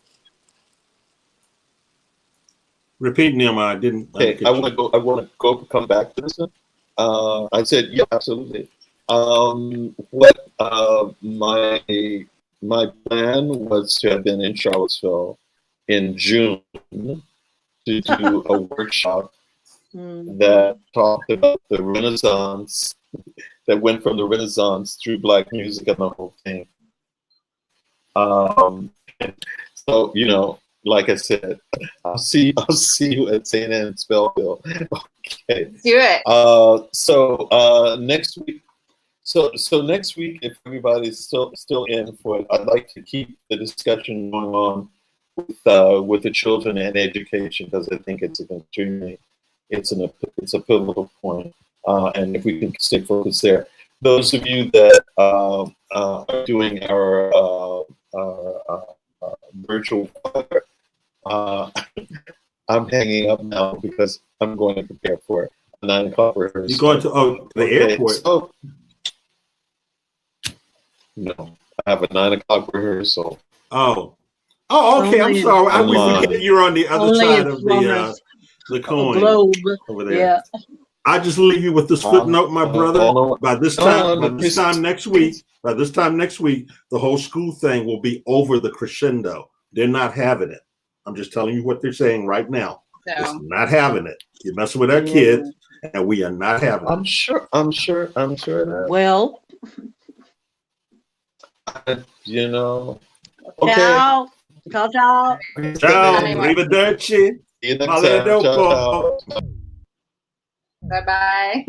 Repeat, Nehemiah. I didn't. Okay, I want to go. Come back to this one. I said, yeah, absolutely. What my plan was to have been in Charlottesville in June to do a workshop that talked about the Renaissance, that went from the Renaissance through Black music and the whole thing. So, you know, like I said, I'll see you at St. Anne's Belfield. Okay. Do it. So next week. So next week, if everybody's still in for it, I'd like to keep the discussion going on with the children and education, because I think it's an extremely, it's a pivotal point. And if we can stay focused there, those of you that are doing our virtual father, I'm hanging up now because I'm going to prepare for a 9 o'clock rehearsal. You're going to the airport? So, no, I have a 9 o'clock rehearsal. Oh, okay. I'm sorry. We forget you're on the other side of the coin globe over there. Yeah. I just leave you with this footnote, my brother. By this time next week, the whole school thing will be over the crescendo. They're not having it. I'm just telling you what they're saying right now. It's not having it. You're messing with our kids, and we are not having it. I'm sure that. Well, You know. Okay. ciao. Ciao, ciao. Ciao. Arrivederci. See you next time. Ciao, ciao. Bye bye.